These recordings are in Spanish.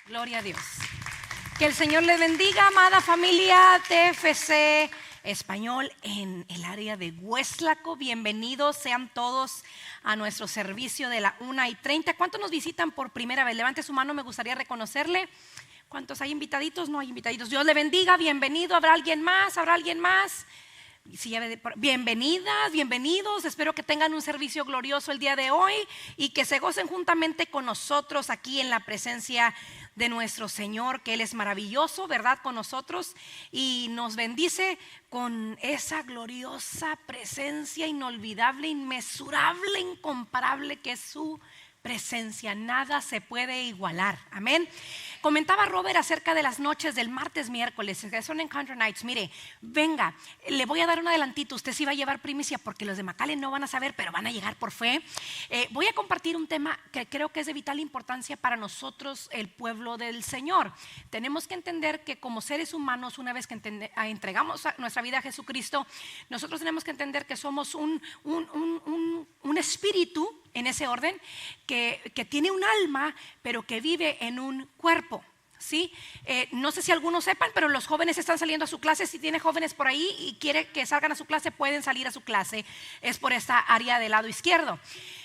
Gloria a Dios. Que el Señor le bendiga, amada familia TFC Español en el área de Hueslaco. Bienvenidos sean todos a nuestro servicio de la 1:30. ¿Cuántos nos visitan por primera vez? Levante su mano, me gustaría reconocerle. ¿Cuántos hay invitaditos? No hay invitaditos. Dios le bendiga, bienvenido. ¿Habrá alguien más? ¿Habrá alguien más? Sí, bienvenidas, bienvenidos. Espero que tengan un servicio glorioso el día de hoy y que se gocen juntamente con nosotros aquí en la presencia de nuestro Señor, que Él es maravilloso, ¿verdad? Con nosotros y nos bendice con esa gloriosa presencia inolvidable, inmesurable, incomparable que es su presencia. Nada se puede igualar. Amén. Comentaba Robert acerca de las noches del martes, miércoles, que son Encounter Nights. Mire, venga, le voy a dar un adelantito. Usted sí va a llevar primicia porque los de McAllen no van a saber, pero van a llegar por fe. Voy a compartir un tema que creo que es de vital importancia para nosotros, el pueblo del Señor. Tenemos que entender que como seres humanos, una vez que entregamos nuestra vida a Jesucristo, nosotros tenemos que entender que somos un espíritu, en ese orden, que tiene un alma, pero que vive en un cuerpo. ¿Sí? No sé si algunos sepan, pero los jóvenes están saliendo a su clase. Si tiene jóvenes por ahí y quiere que salgan a su clase, pueden salir a su clase. Es por esta área del lado izquierdo.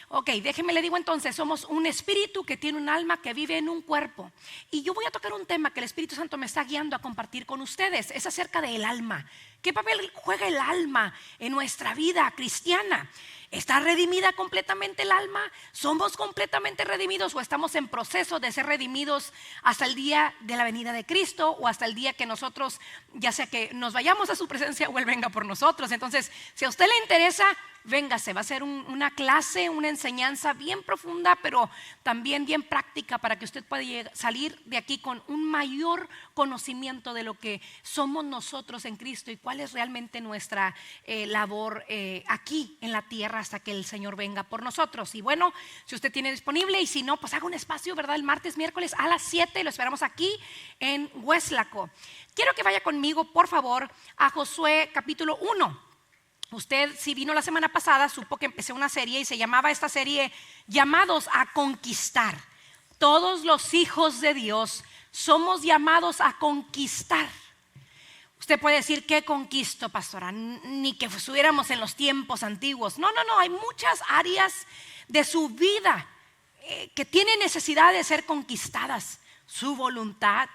Ok, déjenme le digo entonces, somos un espíritu que tiene un alma que vive en un cuerpo. Y yo voy a tocar un tema que el Espíritu Santo me está guiando a compartir con ustedes. Es acerca del alma. ¿Qué papel juega el alma en nuestra vida cristiana? ¿Está redimida completamente el alma? ¿Somos completamente redimidos o estamos en proceso de ser redimidos hasta el día de la venida de Cristo o hasta el día que nosotros, ya sea que nos vayamos a su presencia o Él venga por nosotros? Entonces, si a usted le interesa, véngase, va a ser una clase, una enseñanza bien profunda, pero también bien práctica para que usted pueda salir de aquí con un mayor conocimiento de lo que somos nosotros en Cristo y cuál es realmente nuestra labor aquí en la tierra hasta que el Señor venga por nosotros. Y bueno, si usted tiene disponible y si no, pues haga un espacio, ¿verdad? El martes, miércoles a las 7, lo esperamos aquí en Hueslaco. Quiero que vaya conmigo, por favor, a Josué capítulo 1. Usted, si vino la semana pasada, supo que empecé una serie y se llamaba esta serie Llamados a Conquistar. Todos los hijos de Dios somos llamados a conquistar. Usted puede decir, ¿qué conquisto, pastora? Ni que estuviéramos en los tiempos antiguos. No, hay muchas áreas de su vida que tienen necesidad de ser conquistadas. Su voluntad,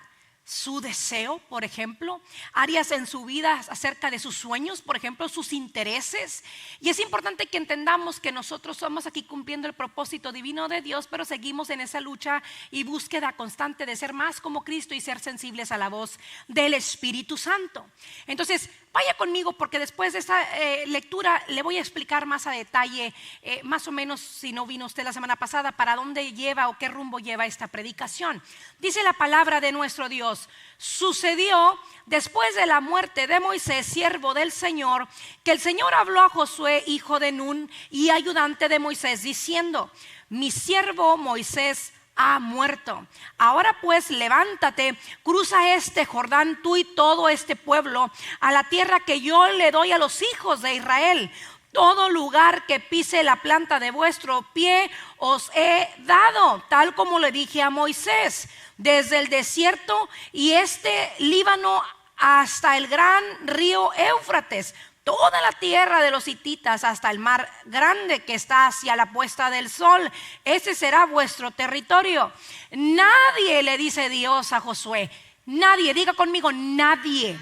su deseo, por ejemplo, áreas en su vida acerca de sus sueños, por ejemplo, sus intereses. Y es importante que entendamos que nosotros somos aquí cumpliendo el propósito divino de Dios, pero seguimos en esa lucha y búsqueda constante de ser más como Cristo y ser sensibles a la voz del Espíritu Santo. Entonces, vaya conmigo porque después de esta lectura le voy a explicar más a detalle, más o menos, si no vino usted la semana pasada, para dónde lleva o qué rumbo lleva esta predicación. Dice la palabra de nuestro Dios: sucedió después de la muerte de Moisés, siervo del Señor, que el Señor habló a Josué, hijo de Nun y ayudante de Moisés, diciendo: mi siervo Moisés ha muerto. Ahora pues levántate, cruza este Jordán, tú y todo este pueblo, a la tierra que yo le doy a los hijos de Israel. Todo lugar que pise la planta de vuestro pie os he dado, tal como le dije a Moisés, desde el desierto y este Líbano hasta el gran río Éufrates, toda la tierra de los hititas hasta el mar grande que está hacia la puesta del sol. Ese será vuestro territorio. Nadie, le dice Dios a Josué, nadie, diga conmigo, nadie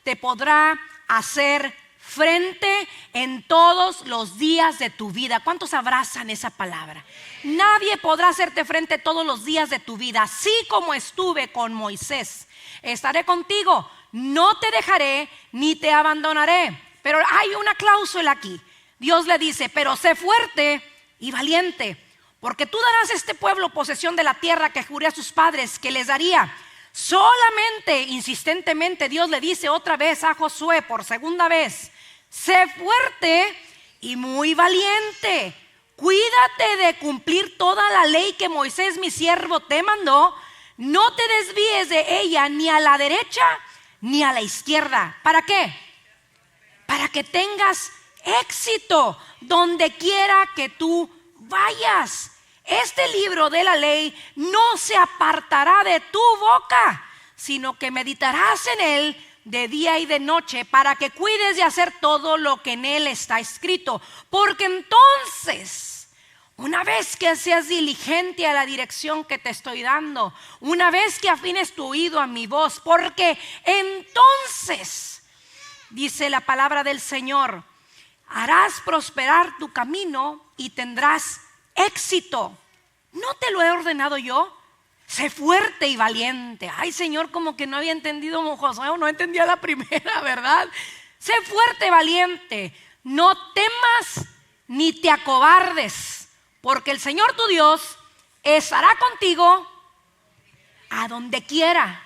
te podrá hacer frente en todos los días de tu vida. ¿Cuántos abrazan esa palabra? Nadie podrá hacerte frente todos los días de tu vida. Así como estuve con Moisés, estaré contigo. No te dejaré ni te abandonaré. Pero hay una cláusula aquí. Dios le dice: pero sé fuerte y valiente, porque tú darás a este pueblo posesión de la tierra que juré a sus padres que les daría. Solamente, insistentemente, Dios le dice otra vez a Josué, por segunda vez: sé fuerte y muy valiente. Cuídate de cumplir toda la ley que Moisés mi siervo te mandó. No te desvíes de ella ni a la derecha ni a la izquierda. ¿Para qué? Para que tengas éxito donde quiera que tú vayas. este libro de la ley no se apartará de tu boca, sino que meditarás en él de día y de noche, para que cuides de hacer todo lo que en él está escrito. Porque entonces, una vez que seas diligente a la dirección que te estoy dando, una vez que afines tu oído a mi voz, porque entonces, dice la palabra del Señor, harás prosperar tu camino y tendrás éxito. ¿No te lo he ordenado yo? Sé fuerte y valiente. Ay, Señor, como que no había entendido Josué, o no entendía la primera, ¿verdad? Sé fuerte y valiente. No temas ni te acobardes, porque el Señor tu Dios estará contigo a donde quiera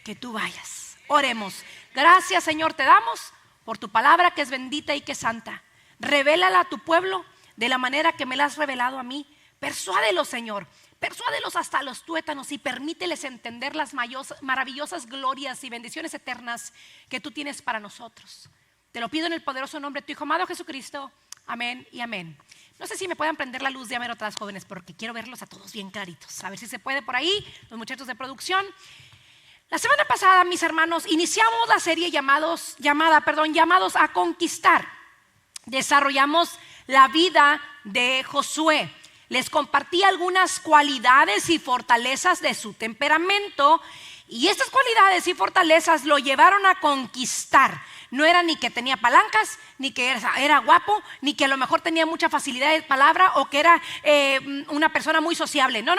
que tú vayas. Oremos. Gracias, Señor, te damos por tu palabra que es bendita y que es santa. Revélala a tu pueblo de la manera que me la has revelado a mí. Persuádelos, Señor. Persuádelos hasta los tuétanos y permíteles entender las maravillosas glorias y bendiciones eternas que tú tienes para nosotros. Te lo pido en el poderoso nombre de tu Hijo amado Jesucristo. Amén y amén. No sé si me pueden prender la luz de amor atrás, jóvenes, porque quiero verlos a todos bien claritos. A ver si se puede por ahí, los muchachos de producción. La semana pasada, mis hermanos, iniciamos la serie llamados a conquistar. Desarrollamos la vida de Josué. Les compartí algunas cualidades y fortalezas de su temperamento, y estas cualidades y fortalezas lo llevaron a conquistar. No era ni que tenía palancas, ni que era guapo, ni que a lo mejor tenía mucha facilidad de palabra, o que era una persona muy sociable. No.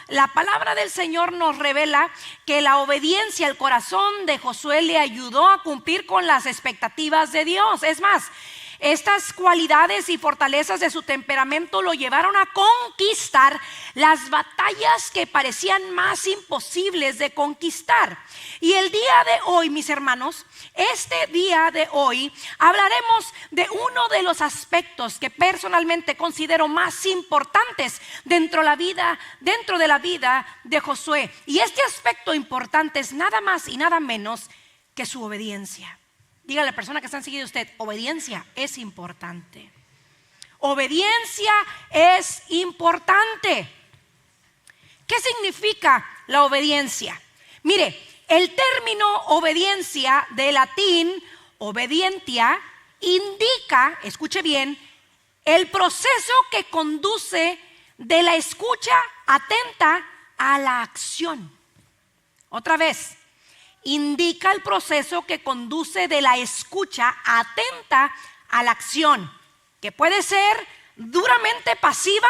La palabra del Señor nos revela que la obediencia al corazón de Josué le ayudó a cumplir con las expectativas de Dios. Es más, estas cualidades y fortalezas de su temperamento lo llevaron a conquistar las batallas que parecían más imposibles de conquistar. Y el día de hoy, mis hermanos, este día de hoy hablaremos de uno de los aspectos que personalmente considero más importantes dentro de la vida de Josué. Y este aspecto importante es nada más y nada menos que su obediencia. Dígale a la persona que está enseguida de usted: obediencia es importante. Obediencia es importante. ¿Qué significa la obediencia? Mire, el término obediencia, de latín obedientia, indica, escuche bien, el proceso que conduce de la escucha atenta a la acción. Otra vez. Indica el proceso que conduce de la escucha atenta a la acción, que puede ser duramente pasiva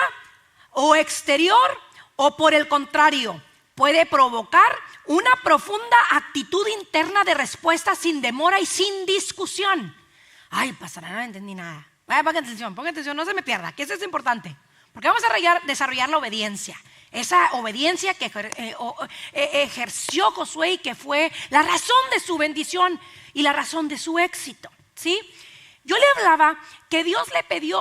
o exterior, o por el contrario, puede provocar una profunda actitud interna de respuesta sin demora y sin discusión. Ay, pastora, no entendí nada. Pongan atención, no se me pierda, que eso es importante, porque vamos a desarrollar la obediencia. Esa obediencia que ejerció Josué y que fue la razón de su bendición y la razón de su éxito, ¿sí? Yo le hablaba que Dios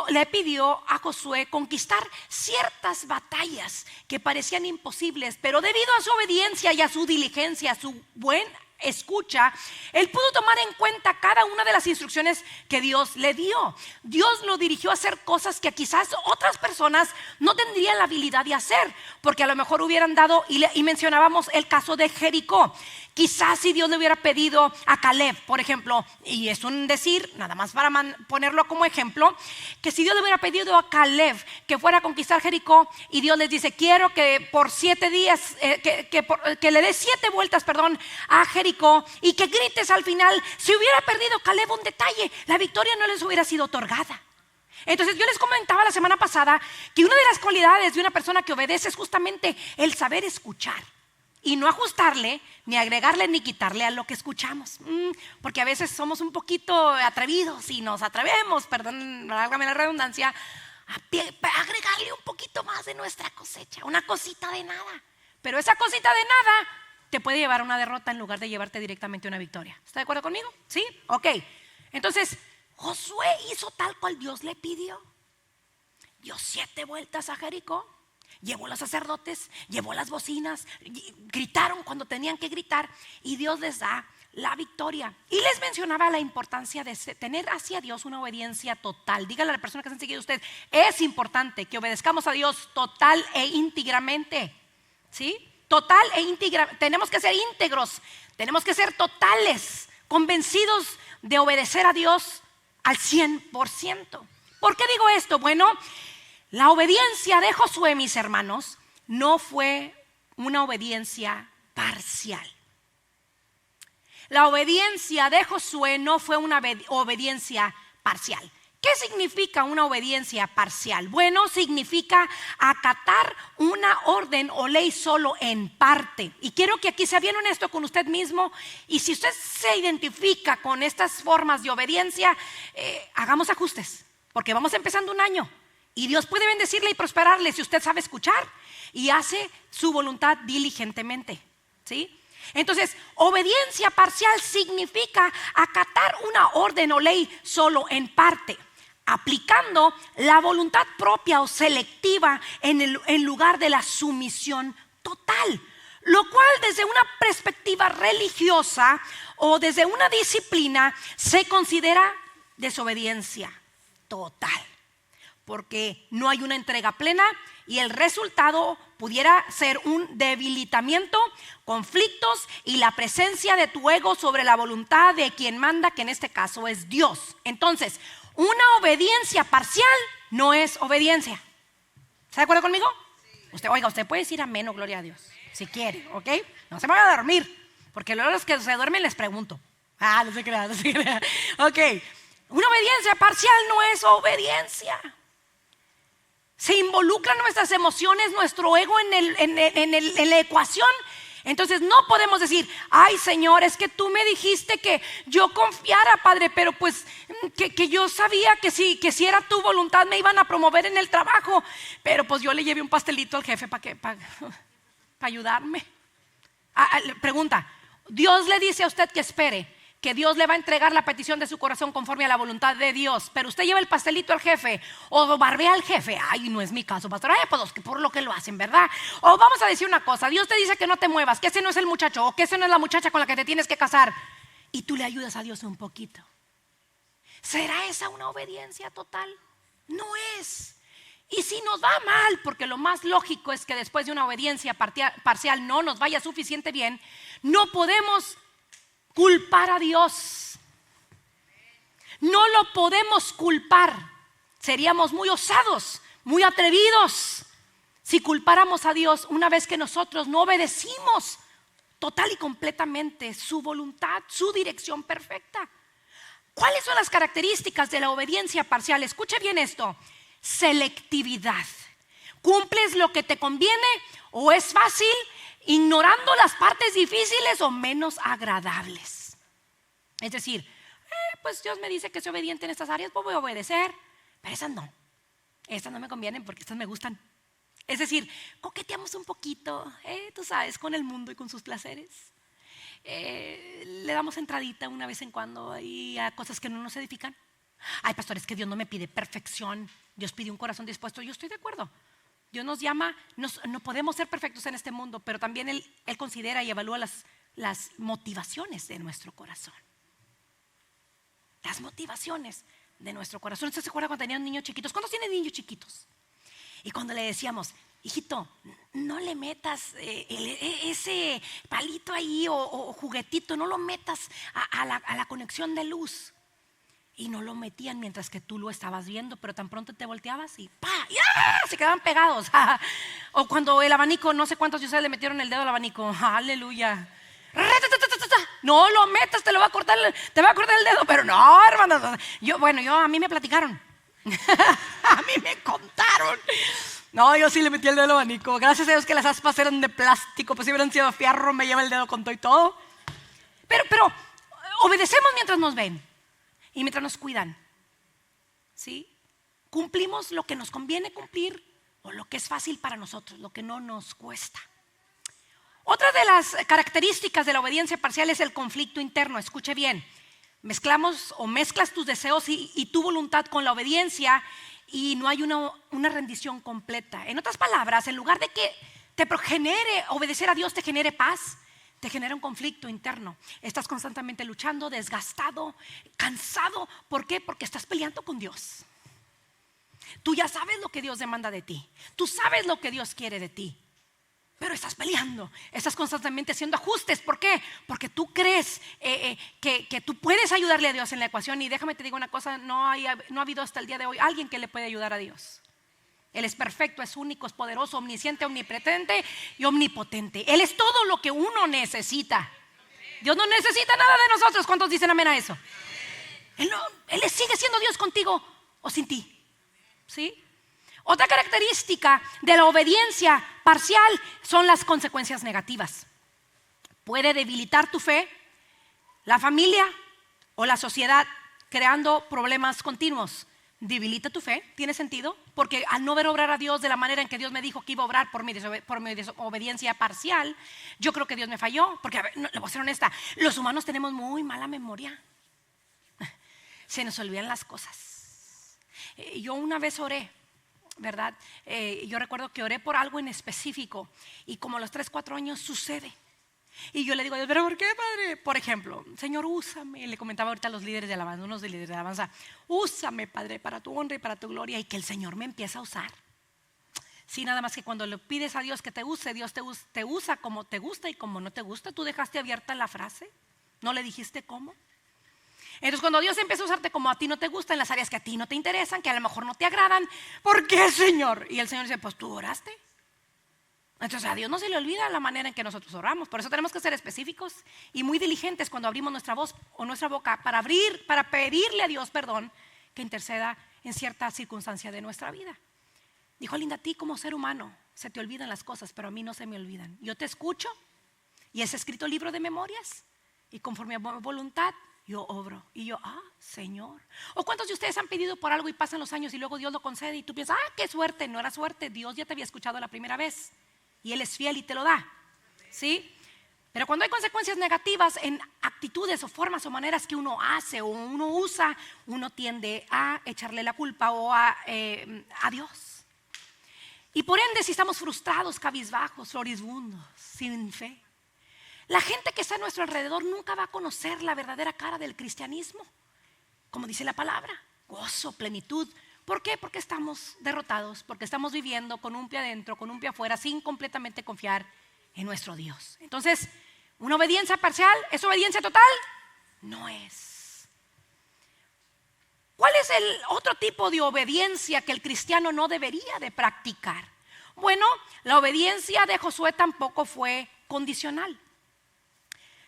le pidió a Josué conquistar ciertas batallas que parecían imposibles, pero debido a su obediencia y a su diligencia, a su buen escucha, él pudo tomar en cuenta cada una de las instrucciones que Dios le dio. Dios lo dirigió a hacer cosas que quizás otras personas no tendrían la habilidad de hacer, porque a lo mejor hubieran dado, y mencionábamos el caso de Jericó. Quizás si Dios le hubiera pedido a Caleb, por ejemplo, y es un decir, nada más para ponerlo como ejemplo, que si Dios le hubiera pedido a Caleb que fuera a conquistar Jericó, y Dios les dice: quiero que por 7 días, que le des 7 vueltas, a Jericó, y que grites al final. Si hubiera perdido Caleb un detalle, la victoria no les hubiera sido otorgada. Entonces yo les comentaba la semana pasada que una de las cualidades de una persona que obedece es justamente el saber escuchar. Y no ajustarle, ni agregarle, ni quitarle a lo que escuchamos. Porque a veces somos un poquito atrevidos y nos atrevemos, perdón, válgame la redundancia, a agregarle un poquito más de nuestra cosecha, una cosita de nada. Pero esa cosita de nada te puede llevar a una derrota en lugar de llevarte directamente a una victoria. ¿Está de acuerdo conmigo? ¿Sí? Ok. Entonces, Josué hizo tal cual Dios le pidió. Dio 7 vueltas a Jericó. llevó los sacerdotes, llevó las bocinas, gritaron cuando tenían que gritar y Dios les da la victoria. Y les mencionaba la importancia de tener hacia Dios una obediencia total. Dígale a la persona que está enseguida de usted, es importante que obedezcamos a Dios total e íntegramente. ¿Sí? Total e íntegra. Tenemos que ser íntegros, tenemos que ser totales, convencidos de obedecer a Dios al 100%. ¿Por qué digo esto? Bueno, la obediencia de Josué, mis hermanos, no fue una obediencia parcial. La obediencia de Josué no fue una obediencia parcial. ¿Qué significa una obediencia parcial? Bueno, significa acatar una orden o ley solo en parte. Y quiero que aquí sea bien honesto con usted mismo. Y si usted se identifica con estas formas de obediencia, hagamos ajustes, porque vamos empezando un año. Y Dios puede bendecirle y prosperarle si usted sabe escuchar y hace su voluntad diligentemente. ¿Sí? Entonces, obediencia parcial significa acatar una orden o ley solo en parte, aplicando la voluntad propia o selectiva en lugar de la sumisión total, lo cual desde una perspectiva religiosa o desde una disciplina se considera desobediencia total, porque no hay una entrega plena y el resultado pudiera ser un debilitamiento, conflictos y la presencia de tu ego sobre la voluntad de quien manda, que en este caso es Dios. Entonces, una obediencia parcial no es obediencia. ¿Está de acuerdo conmigo? Sí. Usted puede decir amén o gloria a Dios, si quiere, ¿ok? No se me vaya a dormir, porque luego los que se duermen les pregunto. No se crea. Ok, una obediencia parcial no es obediencia. Se involucran nuestras emociones, nuestro ego en la ecuación. Entonces no podemos decir, ay Señor, es que tú me dijiste que yo confiara, Padre, pero pues que yo sabía que si era tu voluntad me iban a promover en el trabajo, pero pues yo le llevé un pastelito al jefe para ayudarme. Pregunta, Dios le dice a usted que espere, que Dios le va a entregar la petición de su corazón conforme a la voluntad de Dios, pero usted lleva el pastelito al jefe o barbea al jefe. Ay, no es mi caso, pastor. Pues por lo que lo hacen, ¿verdad? O vamos a decir una cosa, Dios te dice que no te muevas, que ese no es el muchacho o que ese no es la muchacha con la que te tienes que casar, y tú le ayudas a Dios un poquito. ¿Será esa una obediencia total? No es. Y si nos va mal, porque lo más lógico es que después de una obediencia parcial no nos vaya suficiente bien, no podemos culpar a Dios. No lo podemos culpar. Seríamos muy osados, muy atrevidos si culpáramos a Dios una vez que nosotros no obedecimos total y completamente su voluntad, su dirección perfecta. ¿Cuáles son las características de la obediencia parcial? Escuche bien esto: selectividad. ¿Cumples lo que te conviene o es fácil, ignorando las partes difíciles o menos agradables? Es decir, pues Dios me dice que soy obediente en estas áreas, pues voy a obedecer, pero esas no me convienen porque estas me gustan. Es decir, coqueteamos un poquito, tú sabes, con el mundo y con sus placeres. Le damos entradita una vez en cuando y a cosas que no nos edifican. Ay, pastor, es que Dios no me pide perfección, Dios pide un corazón dispuesto. Yo estoy de acuerdo. Dios nos llama, no podemos ser perfectos en este mundo, pero también Él considera y evalúa las motivaciones de nuestro corazón. Las motivaciones de nuestro corazón. ¿Usted se acuerda cuando tenían niños chiquitos? ¿Cuántos tienen niños chiquitos? Y cuando le decíamos, hijito, no le metas ese palito ahí o juguetito, no lo metas a la conexión de luz. Y no lo metían mientras que tú lo estabas viendo, pero tan pronto te volteabas y ¡pa! ¡Ya! Se quedaban pegados. O cuando el abanico, no sé cuántos de ustedes le metieron el dedo al abanico. ¡Aleluya! No lo metas, te va a cortar el dedo. Pero no, hermanos, a mí me platicaron. A mí me contaron. No, yo sí le metí el dedo al abanico. Gracias a Dios que las aspas eran de plástico, pues si hubieran sido fierro me lleva el dedo con todo y todo. Pero obedecemos mientras nos ven y mientras nos cuidan. ¿Sí? Cumplimos lo que nos conviene cumplir o lo que es fácil para nosotros, lo que no nos cuesta. Otra de las características de la obediencia parcial es el conflicto interno. Escuche bien, mezclas tus deseos y tu voluntad con la obediencia y no hay una rendición completa. En otras palabras, en lugar de que te genere, obedecer a Dios te genere paz, te genera un conflicto interno. Estás constantemente luchando, desgastado, cansado. ¿Por qué? Porque estás peleando con Dios. Tú ya sabes lo que Dios demanda de ti. Tú sabes lo que Dios quiere de ti. Pero estás peleando, estás constantemente haciendo ajustes. ¿Por qué? Porque tú crees que tú puedes ayudarle a Dios en la ecuación. Y déjame te digo una cosa, no ha habido hasta el día de hoy alguien que le pueda ayudar a Dios. Él es perfecto, es único, es poderoso, omnisciente, omnipotente y omnipotente. Él es todo lo que uno necesita. Dios no necesita nada de nosotros. ¿Cuántos dicen amén a eso? Él sigue siendo Dios contigo o sin ti. ¿Sí? Otra característica de la obediencia parcial son las consecuencias negativas. Puede debilitar tu fe, la familia o la sociedad, creando problemas continuos. Debilita tu fe, ¿tiene sentido? Porque al no ver obrar a Dios de la manera en que Dios me dijo que iba a obrar por mi desobediencia parcial, yo creo que Dios me falló. Porque, a ver, le voy a ser honesta, los humanos tenemos muy mala memoria. Se nos olvidan las cosas. Yo una vez oré, ¿verdad? Yo recuerdo que oré por algo en específico y como a los 3, 4 años sucede. Y yo le digo a Dios, ¿pero por qué, Padre? Por ejemplo, Señor, úsame. Le comentaba ahorita a los líderes de alabanza, unos líderes de alabanza, úsame, Padre, para tu honra y para tu gloria. Y que el Señor me empieza a usar. Sí, nada más que cuando le pides a Dios que te use, Dios te usa como te gusta y como no te gusta. Tú dejaste abierta la frase, no le dijiste cómo. Entonces cuando Dios empieza a usarte como a ti no te gusta, en las áreas que a ti no te interesan, que a lo mejor no te agradan, ¿por qué, Señor? Y el Señor dice, pues tú oraste. Entonces a Dios no se le olvida la manera en que nosotros oramos. Por eso tenemos que ser específicos y muy diligentes cuando abrimos nuestra voz o nuestra boca para pedirle a Dios perdón, que interceda en cierta circunstancia de nuestra vida. Dijo Linda, a ti como ser humano se te olvidan las cosas, pero a mí no se me olvidan. Yo te escucho y es escrito libro de memorias y conforme a mi voluntad yo obro. Y yo, Señor. ¿O cuántos de ustedes han pedido por algo y pasan los años y luego Dios lo concede y tú piensas, qué suerte? No era suerte, Dios ya te había escuchado la primera vez y Él es fiel y te lo da. ¿Sí? Pero cuando hay consecuencias negativas en actitudes o formas o maneras que uno hace o uno usa, uno tiende a echarle la culpa o a Dios. Y por ende, si estamos frustrados, cabizbajos, floribundos, sin fe, la gente que está a nuestro alrededor nunca va a conocer la verdadera cara del cristianismo. Como dice la palabra, gozo, plenitud. ¿Por qué? Porque estamos derrotados, porque estamos viviendo con un pie adentro, con un pie afuera, sin completamente confiar en nuestro Dios. Entonces, ¿una obediencia parcial es obediencia total? No es. ¿Cuál es el otro tipo de obediencia que el cristiano no debería de practicar? Bueno, la obediencia de Josué tampoco fue condicional.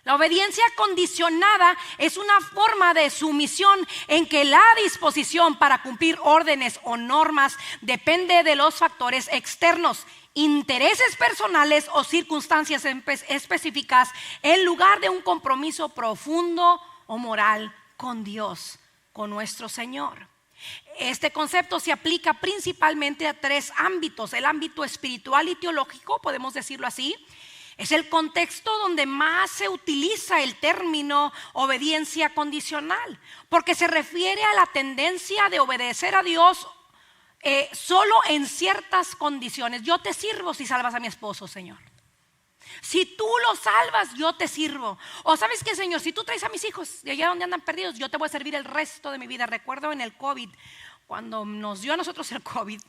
La obediencia condicionada es una forma de sumisión en que la disposición para cumplir órdenes o normas depende de los factores externos, intereses personales o circunstancias específicas en lugar de un compromiso profundo o moral con Dios, con nuestro Señor. Este concepto se aplica principalmente a 3 ámbitos: el ámbito espiritual y teológico, podemos decirlo así. Es el contexto donde más se utiliza el término obediencia condicional, porque se refiere a la tendencia de obedecer a Dios solo en ciertas condiciones. Yo te sirvo si salvas a mi esposo, Señor. Si tú lo salvas, yo te sirvo. O ¿sabes qué, Señor? Si tú traes a mis hijos de allá donde andan perdidos, yo te voy a servir el resto de mi vida. Recuerdo en el COVID, cuando nos dio a nosotros el COVID,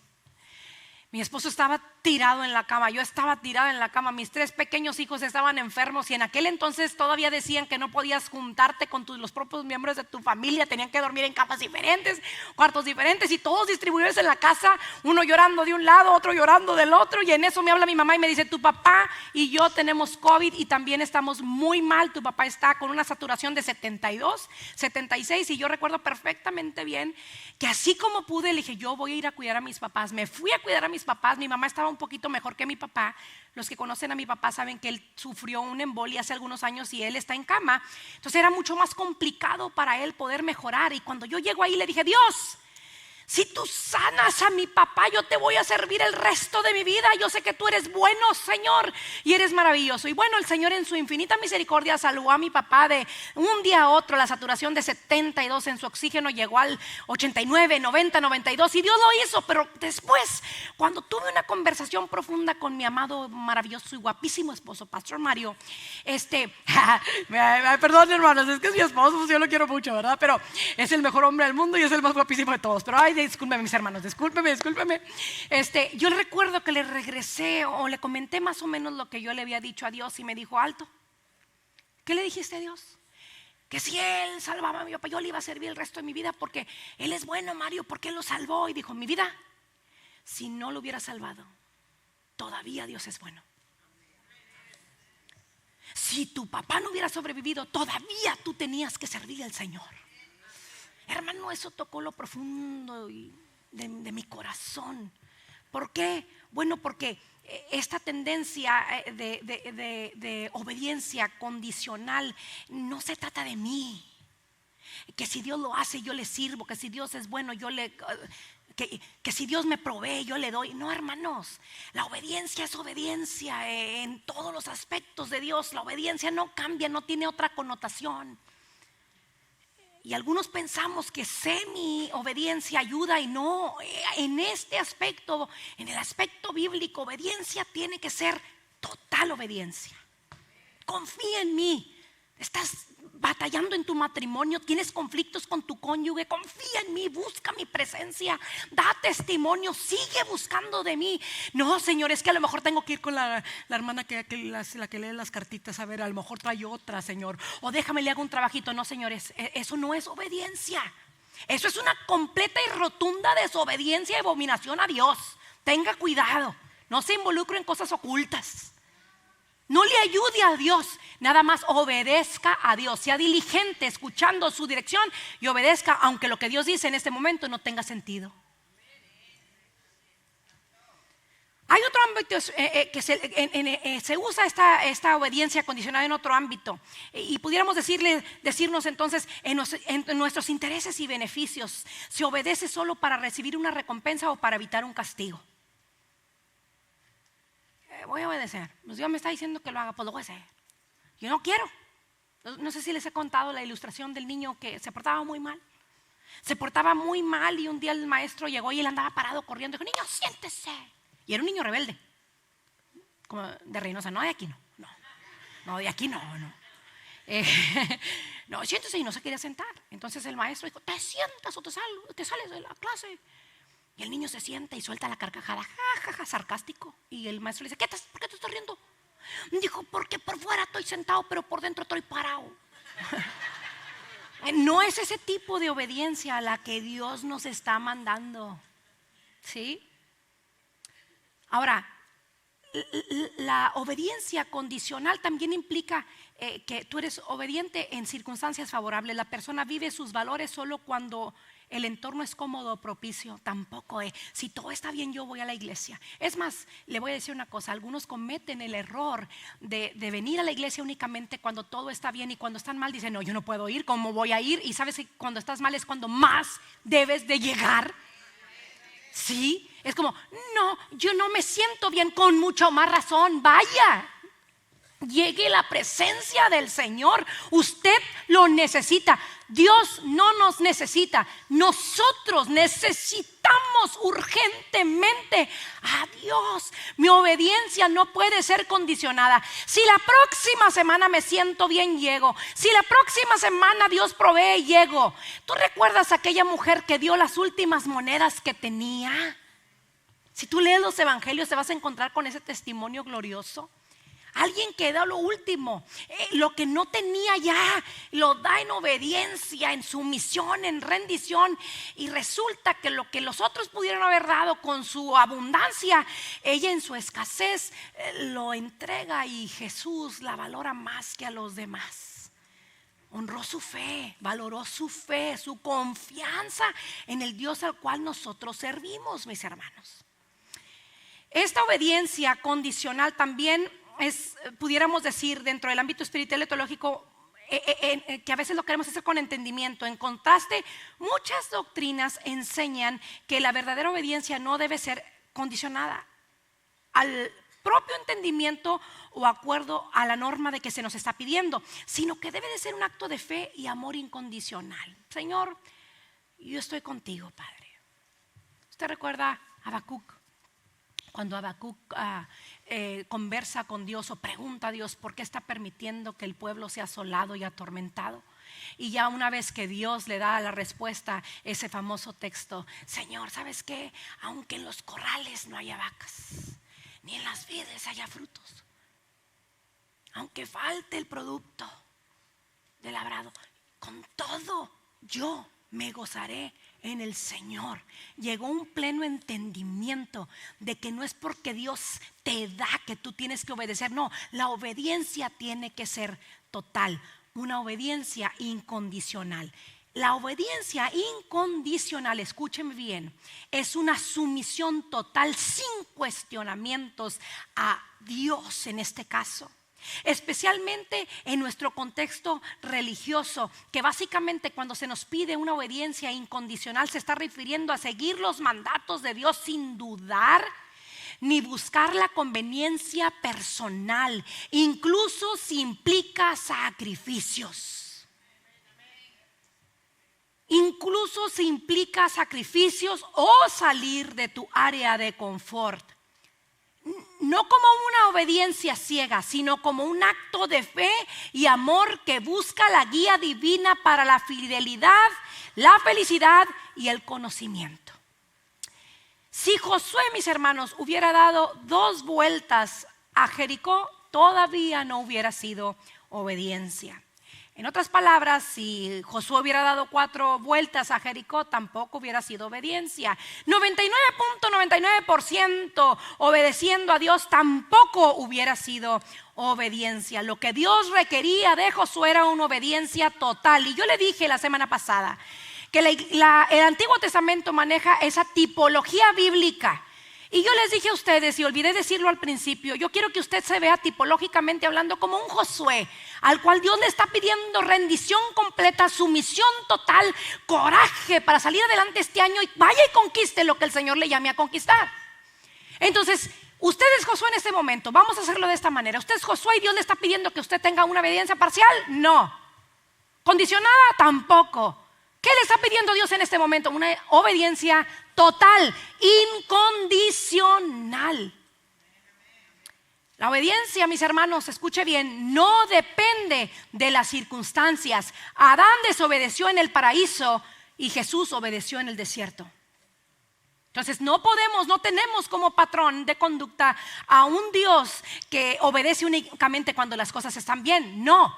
mi esposo estaba tirado en la cama, yo estaba tirada en la cama, mis 3 pequeños hijos estaban enfermos y en aquel entonces todavía decían que no podías juntarte con los propios miembros de tu familia, tenían que dormir en camas diferentes, cuartos diferentes y todos distribuidos en la casa, uno llorando de un lado, otro llorando del otro, y en eso me habla mi mamá y me dice, tu papá y yo tenemos COVID y también estamos muy mal, tu papá está con una saturación de 72, 76 y yo recuerdo perfectamente bien que así como pude le dije, yo voy a ir a cuidar a mis papás. Me fui a cuidar a mis papás. Mi mamá estaba un poquito mejor que mi papá. Los que conocen a mi papá saben que él sufrió una embolia hace algunos años y él está en cama. Entonces era mucho más complicado para él poder mejorar. Y cuando yo llego ahí le dije, Dios, Si tú sanas a mi papá, yo te voy a servir el resto de mi vida. Yo sé que tú eres bueno, Señor, y eres maravilloso. Y bueno, el Señor en su infinita misericordia salvó a mi papá de un día a otro. La saturación de 72 en su oxígeno llegó al 89, 90, 92 y Dios lo hizo. Pero después, cuando tuve una conversación profunda con mi amado, maravilloso y guapísimo esposo, Pastor Mario, perdón, hermanos, es que es mi esposo, pues yo lo quiero mucho, ¿verdad? Pero es el mejor hombre del mundo y es el más guapísimo de todos. Pero ay, discúlpeme, mis hermanos, discúlpeme. Yo recuerdo que le regresé o le comenté más o menos lo que yo le había dicho a Dios y me dijo: alto, ¿qué le dijiste a Dios? Que si Él salvaba a mi papá, yo le iba a servir el resto de mi vida porque Él es bueno, Mario, porque Él lo salvó. Y dijo: mi vida, si no lo hubiera salvado, todavía Dios es bueno. Si tu papá no hubiera sobrevivido, todavía tú tenías que servir al Señor. Hermano, eso tocó lo profundo de mi corazón. ¿Por qué? Bueno, porque esta tendencia de obediencia condicional no se trata de mí. Que si Dios lo hace, yo le sirvo. Que si Dios es bueno, que si Dios me provee, yo le doy. No, hermanos, la obediencia es obediencia en todos los aspectos de Dios. La obediencia no cambia, no tiene otra connotación. Y algunos pensamos que semi obediencia ayuda, y no. En este aspecto, en el aspecto bíblico, obediencia tiene que ser total obediencia. Confía en mí. Estás batallando en tu matrimonio, tienes conflictos con tu cónyuge, confía en mí, busca mi presencia, da testimonio, sigue buscando de mí. No, Señor, es que a lo mejor tengo que ir con la hermana la que lee las cartitas, a ver, a lo mejor trae otra, Señor, o déjame le hago un trabajito. No, señores, eso no es obediencia. Eso es una completa y rotunda desobediencia y abominación a Dios. Tenga cuidado, no se involucre en cosas ocultas. No le ayude a Dios, nada más obedezca a Dios. Sea diligente escuchando su dirección y obedezca, aunque lo que Dios dice en este momento no tenga sentido. Hay otro ámbito que se usa esta obediencia condicionada en otro ámbito, y pudiéramos decirnos entonces en nuestros intereses y beneficios. ¿Se obedece solo para recibir una recompensa o para evitar un castigo? Voy a obedecer. Pues Dios me está diciendo que lo haga, pues lo voy a hacer. Yo no quiero. No sé si les he contado la ilustración del niño que se portaba muy mal. Se portaba muy mal y un día el maestro llegó y él andaba parado corriendo. Dijo: niño, siéntese. Y era un niño rebelde, como de Reynosa. No, de aquí no, de aquí no. No, siéntese. Y no se quería sentar. Entonces el maestro dijo: te sientas o te sales de la clase. Y el niño se sienta y suelta la carcajada, jajaja, sarcástico. Y el maestro le dice: ¿por qué te estás riendo? Dijo: porque por fuera estoy sentado, pero por dentro estoy parado. No es ese tipo de obediencia a la que Dios nos está mandando. ¿Sí? Ahora, la obediencia condicional también implica que tú eres obediente en circunstancias favorables. La persona vive sus valores solo cuando el entorno es cómodo o propicio. Tampoco si todo está bien, yo voy a la iglesia. Es más, le voy a decir una cosa: algunos cometen el error de venir a la iglesia únicamente cuando todo está bien, y cuando están mal dicen: no, yo no puedo ir, ¿cómo voy a ir? Y sabes que cuando estás mal es cuando más debes de llegar. Sí, es como: no, yo no me siento bien. Con mucho más razón, vaya. Llegue la presencia del Señor. Usted lo necesita. Dios no nos necesita. Nosotros necesitamos urgentemente a Dios. Mi obediencia no puede ser condicionada. Si la próxima semana me siento bien, llego. Si la próxima semana Dios provee, llego. ¿Tú recuerdas a aquella mujer que dio las últimas monedas que tenía? Si tú lees los evangelios, te vas a encontrar con ese testimonio glorioso. Alguien que da lo último, lo que no tenía ya, lo da en obediencia, en sumisión, en rendición. Y resulta que lo que los otros pudieron haber dado con su abundancia, ella en su escasez lo entrega, y Jesús la valora más que a los demás. Honró su fe, valoró su fe, su confianza en el Dios al cual nosotros servimos, mis hermanos. Esta obediencia condicional también pudiéramos decir, dentro del ámbito espiritual y teológico, que a veces lo queremos hacer con entendimiento. En contraste, muchas doctrinas enseñan que la verdadera obediencia no debe ser condicionada al propio entendimiento o acuerdo a la norma de que se nos está pidiendo, sino que debe de ser un acto de fe y amor incondicional. Señor, yo estoy contigo, Padre. ¿Usted recuerda a Habacuc? Cuando Habacuc conversa con Dios o pregunta a Dios por qué está permitiendo que el pueblo sea asolado y atormentado. Y ya una vez que Dios le da la respuesta, ese famoso texto: Señor, ¿sabes qué? Aunque en los corrales no haya vacas, ni en las vides haya frutos, aunque falte el producto del labrado, con todo yo me gozaré en el Señor. Llegó un pleno entendimiento de que no es porque Dios te da que tú tienes que obedecer. No, la obediencia tiene que ser total, una obediencia incondicional. La obediencia incondicional, escúcheme bien, es una sumisión total sin cuestionamientos a Dios en este caso. Especialmente en nuestro contexto religioso, que básicamente cuando se nos pide una obediencia incondicional se está refiriendo a seguir los mandatos de Dios sin dudar ni buscar la conveniencia personal, incluso si implica sacrificios. Incluso si implica sacrificios o salir de tu área de confort. No como una obediencia ciega, sino como un acto de fe y amor que busca la guía divina para la fidelidad, la felicidad y el conocimiento. Si Josué, mis hermanos, hubiera dado 2 vueltas a Jericó, todavía no hubiera sido obediencia. En otras palabras, si Josué hubiera dado 4 vueltas a Jericó, tampoco hubiera sido obediencia. 99.99% obedeciendo a Dios tampoco hubiera sido obediencia. Lo que Dios requería de Josué era una obediencia total. Y yo le dije la semana pasada que el Antiguo Testamento maneja esa tipología bíblica. Y yo les dije a ustedes, y olvidé decirlo al principio, yo quiero que usted se vea tipológicamente hablando como un Josué, al cual Dios le está pidiendo rendición completa, sumisión total, coraje para salir adelante este año y vaya y conquiste lo que el Señor le llame a conquistar. Entonces, usted es Josué en este momento, vamos a hacerlo de esta manera. Usted es Josué y Dios le está pidiendo que usted tenga una obediencia parcial, no. Condicionada, tampoco. ¿Qué le está pidiendo Dios en este momento? Una obediencia total, incondicional. La obediencia, mis hermanos, escuche bien, no depende de las circunstancias. Adán desobedeció en el paraíso y Jesús obedeció en el desierto. Entonces no tenemos como patrón de conducta a un Dios que obedece únicamente cuando las cosas están bien. No,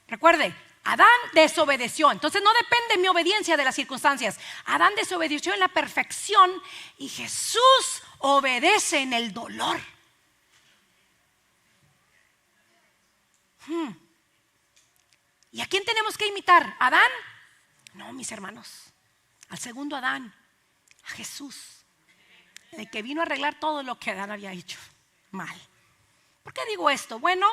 recuerde, Adán desobedeció, entonces no depende mi obediencia de las circunstancias. Adán desobedeció en la perfección y Jesús obedece en el dolor. ¿Y a quién tenemos que imitar? ¿A Adán? No, mis hermanos, al segundo Adán, a Jesús, el que vino a arreglar todo lo que Adán había hecho mal. ¿Por qué digo esto? Bueno,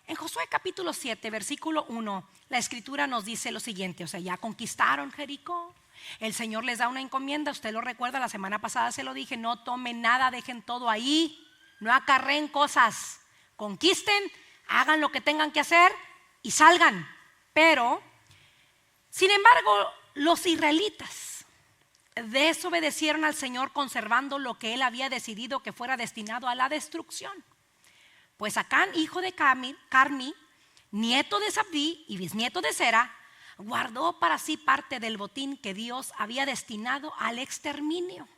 en Josué capítulo 7, versículo 1, la escritura nos dice lo siguiente, o sea, ya conquistaron Jericó, el Señor les da una encomienda, usted lo recuerda, la semana pasada se lo dije, no tomen nada, dejen todo ahí, no acarreen cosas, conquisten, hagan lo que tengan que hacer y salgan. Pero, sin embargo, los israelitas desobedecieron al Señor conservando lo que Él había decidido que fuera destinado a la destrucción. Pues Acán, hijo de Carmi, nieto de Zabdí y bisnieto de Zera, guardó para sí parte del botín que Dios había destinado al exterminio.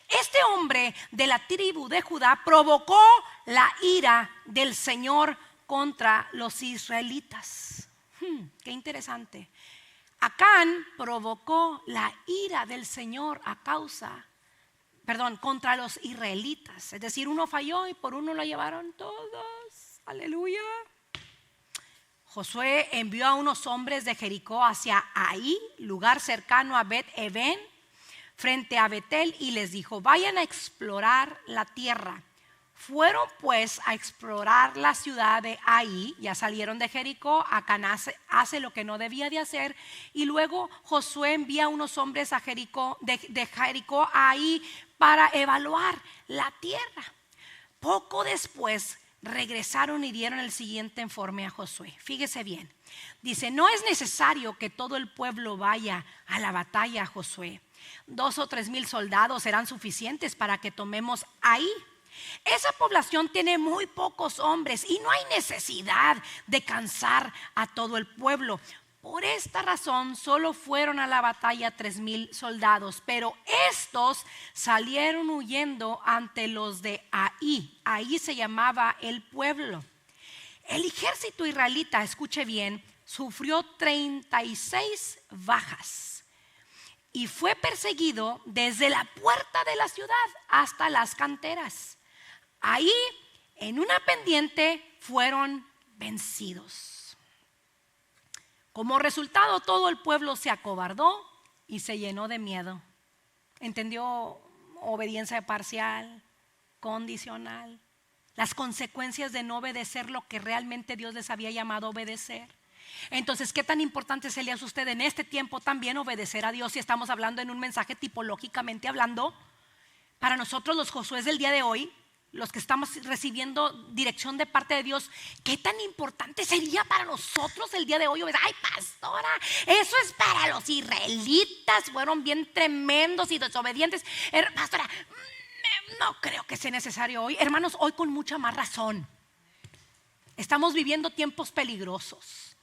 Este hombre de la tribu de Judá provocó la ira del Señor contra los israelitas. Qué interesante. Acán provocó la ira del Señor contra los israelitas. Es decir, uno falló y por uno lo llevaron todos. Aleluya. Josué envió a unos hombres de Jericó hacia Ahí, lugar cercano a Bet-Eben, frente a Betel, y les dijo: vayan a explorar la tierra. Fueron pues a explorar la ciudad de Ai. Ya salieron de Jericó. Acán hace lo que no debía de hacer. Y luego Josué envía unos hombres a Jericó, de Jericó a Ai, para evaluar la tierra. Poco después regresaron y dieron el siguiente informe a Josué. Fíjese bien. Dice: no es necesario que todo el pueblo vaya a la batalla, Josué. 2 o 3 mil soldados serán suficientes para que tomemos Ai. Esa población tiene muy pocos hombres y no hay necesidad de cansar a todo el pueblo. Por esta razón solo fueron a la batalla 3 mil soldados, pero estos salieron huyendo ante los de Ai. Ai se llamaba el pueblo. El ejército israelita, escuche bien, sufrió 36 bajas y fue perseguido desde la puerta de la ciudad hasta las canteras. Ahí, en una pendiente, fueron vencidos. Como resultado, todo el pueblo se acobardó y se llenó de miedo. ¿Entendió? Obediencia parcial, condicional, las consecuencias de no obedecer lo que realmente Dios les había llamado a obedecer. Entonces, ¿qué tan importante se le hace a usted en este tiempo también obedecer a Dios? Si estamos hablando en un mensaje tipológicamente hablando, para nosotros los Josués del día de hoy, los que estamos recibiendo dirección de parte de Dios, ¿qué tan importante sería para nosotros el día de hoy? Ay, pastora, eso es para los israelitas, fueron bien tremendos y desobedientes. Pastora, no creo que sea necesario hoy. Hermanos, hoy con mucha más razón. Estamos viviendo tiempos peligrosos.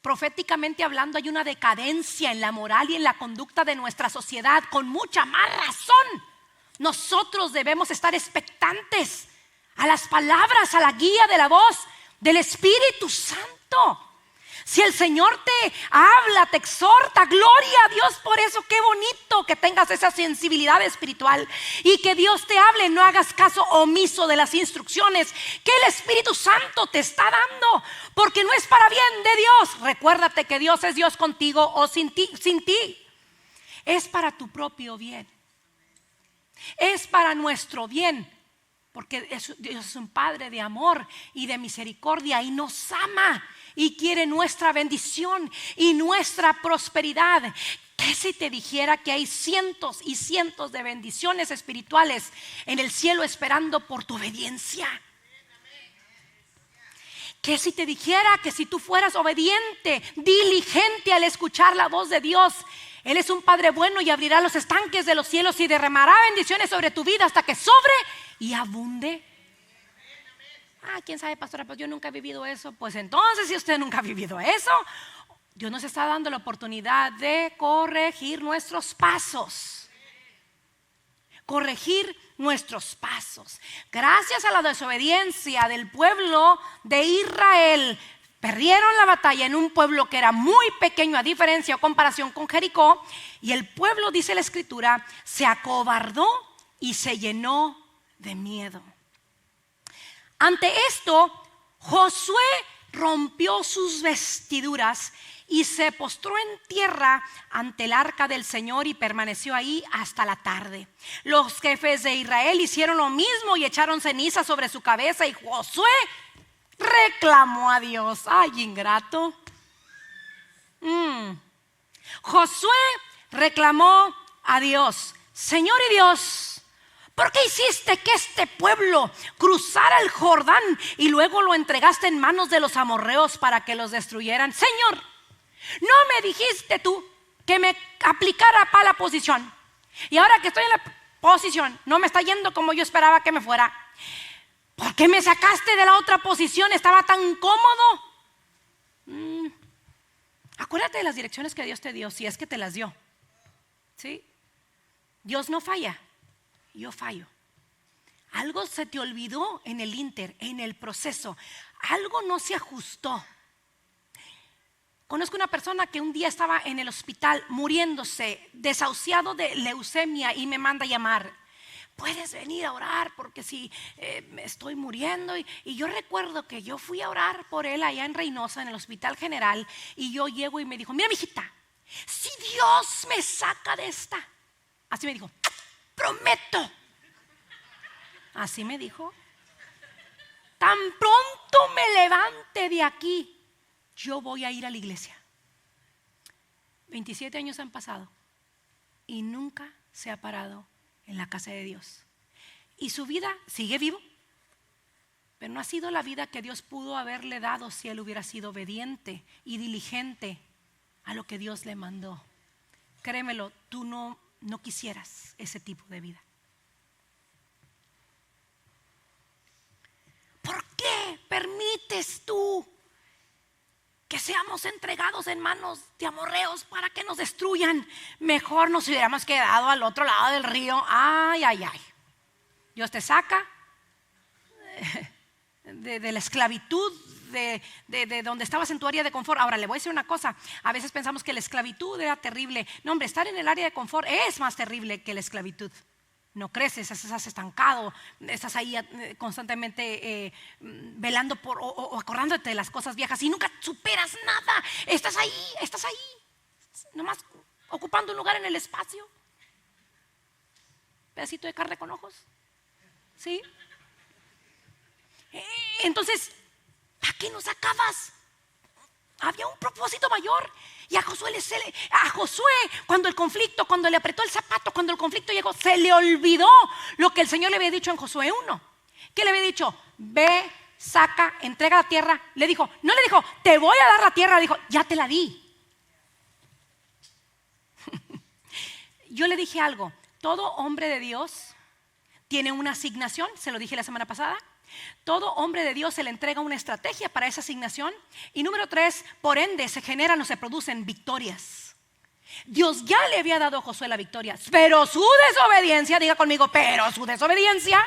Proféticamente hablando, hay una decadencia en la moral y en la conducta de nuestra sociedad. Con mucha más razón nosotros debemos estar expectantes a las palabras, a la guía de la voz del Espíritu Santo. Si el Señor te habla, te exhorta, gloria a Dios por eso. Qué bonito que tengas esa sensibilidad espiritual y que Dios te hable. No hagas caso omiso de las instrucciones que el Espíritu Santo te está dando, porque no es para bien de Dios. Recuérdate que Dios es Dios contigo o sin ti. Es para tu propio bien. Es para nuestro bien, porque Dios es un Padre de amor y de misericordia y nos ama y quiere nuestra bendición y nuestra prosperidad. ¿Qué si te dijera que hay cientos y cientos de bendiciones espirituales en el cielo esperando por tu obediencia? ¿Qué si te dijera que si tú fueras obediente, diligente al escuchar la voz de Dios, Él es un Padre bueno y abrirá los estanques de los cielos y derramará bendiciones sobre tu vida hasta que sobre y abunde? ¿Quién sabe, pastora? Pues yo nunca he vivido eso. Pues entonces, si usted nunca ha vivido eso, Dios nos está dando la oportunidad de corregir nuestros pasos. Corregir nuestros pasos. Gracias a la desobediencia del pueblo de Israel, perdieron la batalla en un pueblo que era muy pequeño a diferencia o comparación con Jericó. Y el pueblo, dice la Escritura, se acobardó y se llenó de miedo. Ante esto, Josué rompió sus vestiduras y se postró en tierra ante el arca del Señor y permaneció ahí hasta la tarde. Los jefes de Israel hicieron lo mismo y echaron ceniza sobre su cabeza, y Josué reclamó a Dios. Ay, ingrato. Josué reclamó a Dios: Señor y Dios, ¿por qué hiciste que este pueblo cruzara el Jordán y luego lo entregaste en manos de los amorreos para que los destruyeran? Señor, ¿no me dijiste tú que me aplicara para la posición? Y ahora que estoy en la posición, no me está yendo como yo esperaba que me fuera. ¿Por qué me sacaste de la otra posición? Estaba tan cómodo. Acuérdate de las direcciones que Dios te dio, si es que te las dio. ¿Sí? Dios no falla. Yo fallo. Algo se te olvidó en el en el proceso. Algo no se ajustó. Conozco una persona que un día estaba en el hospital muriéndose, desahuciado de leucemia, y me manda a llamar. ¿Puedes venir a orar? Porque si me estoy muriendo. Y yo recuerdo que yo fui a orar por él allá en Reynosa, en el Hospital General. Y yo llego y me dijo: mira, mijita, si Dios me saca de esta. Así me dijo: prometo. Así me dijo. tan pronto me levante de aquí, yo voy a ir a la iglesia. 27 años han pasado y nunca se ha parado en la casa de Dios. Y su vida sigue vivo, pero no ha sido la vida que Dios pudo haberle dado si él hubiera sido obediente y diligente a lo que Dios le mandó. Créemelo, tú no quisieras ese tipo de vida. ¿Por qué permites tú que seamos entregados en manos de amorreos para que nos destruyan? Mejor nos hubiéramos quedado al otro lado del río. Ay, ay, ay. Dios te saca de la esclavitud, de donde estabas en tu área de confort. Ahora le voy a decir una cosa: a veces pensamos que la esclavitud era terrible. No, hombre, estar en el área de confort es más terrible que la esclavitud. No creces, estás estancado, estás ahí constantemente velando por o acordándote de las cosas viejas y nunca superas nada. Estás ahí, nomás ocupando un lugar en el espacio. Pedacito de carne con ojos, ¿sí? Entonces, ¿para qué nos acabas? Había un propósito mayor. Y a Josué, cuando le apretó el zapato, cuando el conflicto llegó, se le olvidó lo que el Señor le había dicho en Josué 1. ¿Qué le había dicho? Ve, saca, entrega la tierra. No le dijo, te voy a dar la tierra. Le dijo, ya te la di. Yo le dije algo: todo hombre de Dios tiene una asignación. Se lo dije la semana pasada. Todo hombre de Dios se le entrega una estrategia para esa asignación. Y número 3, por ende se generan o se producen victorias. Dios ya le había dado a Josué la victoria, pero su desobediencia, diga conmigo, pero su desobediencia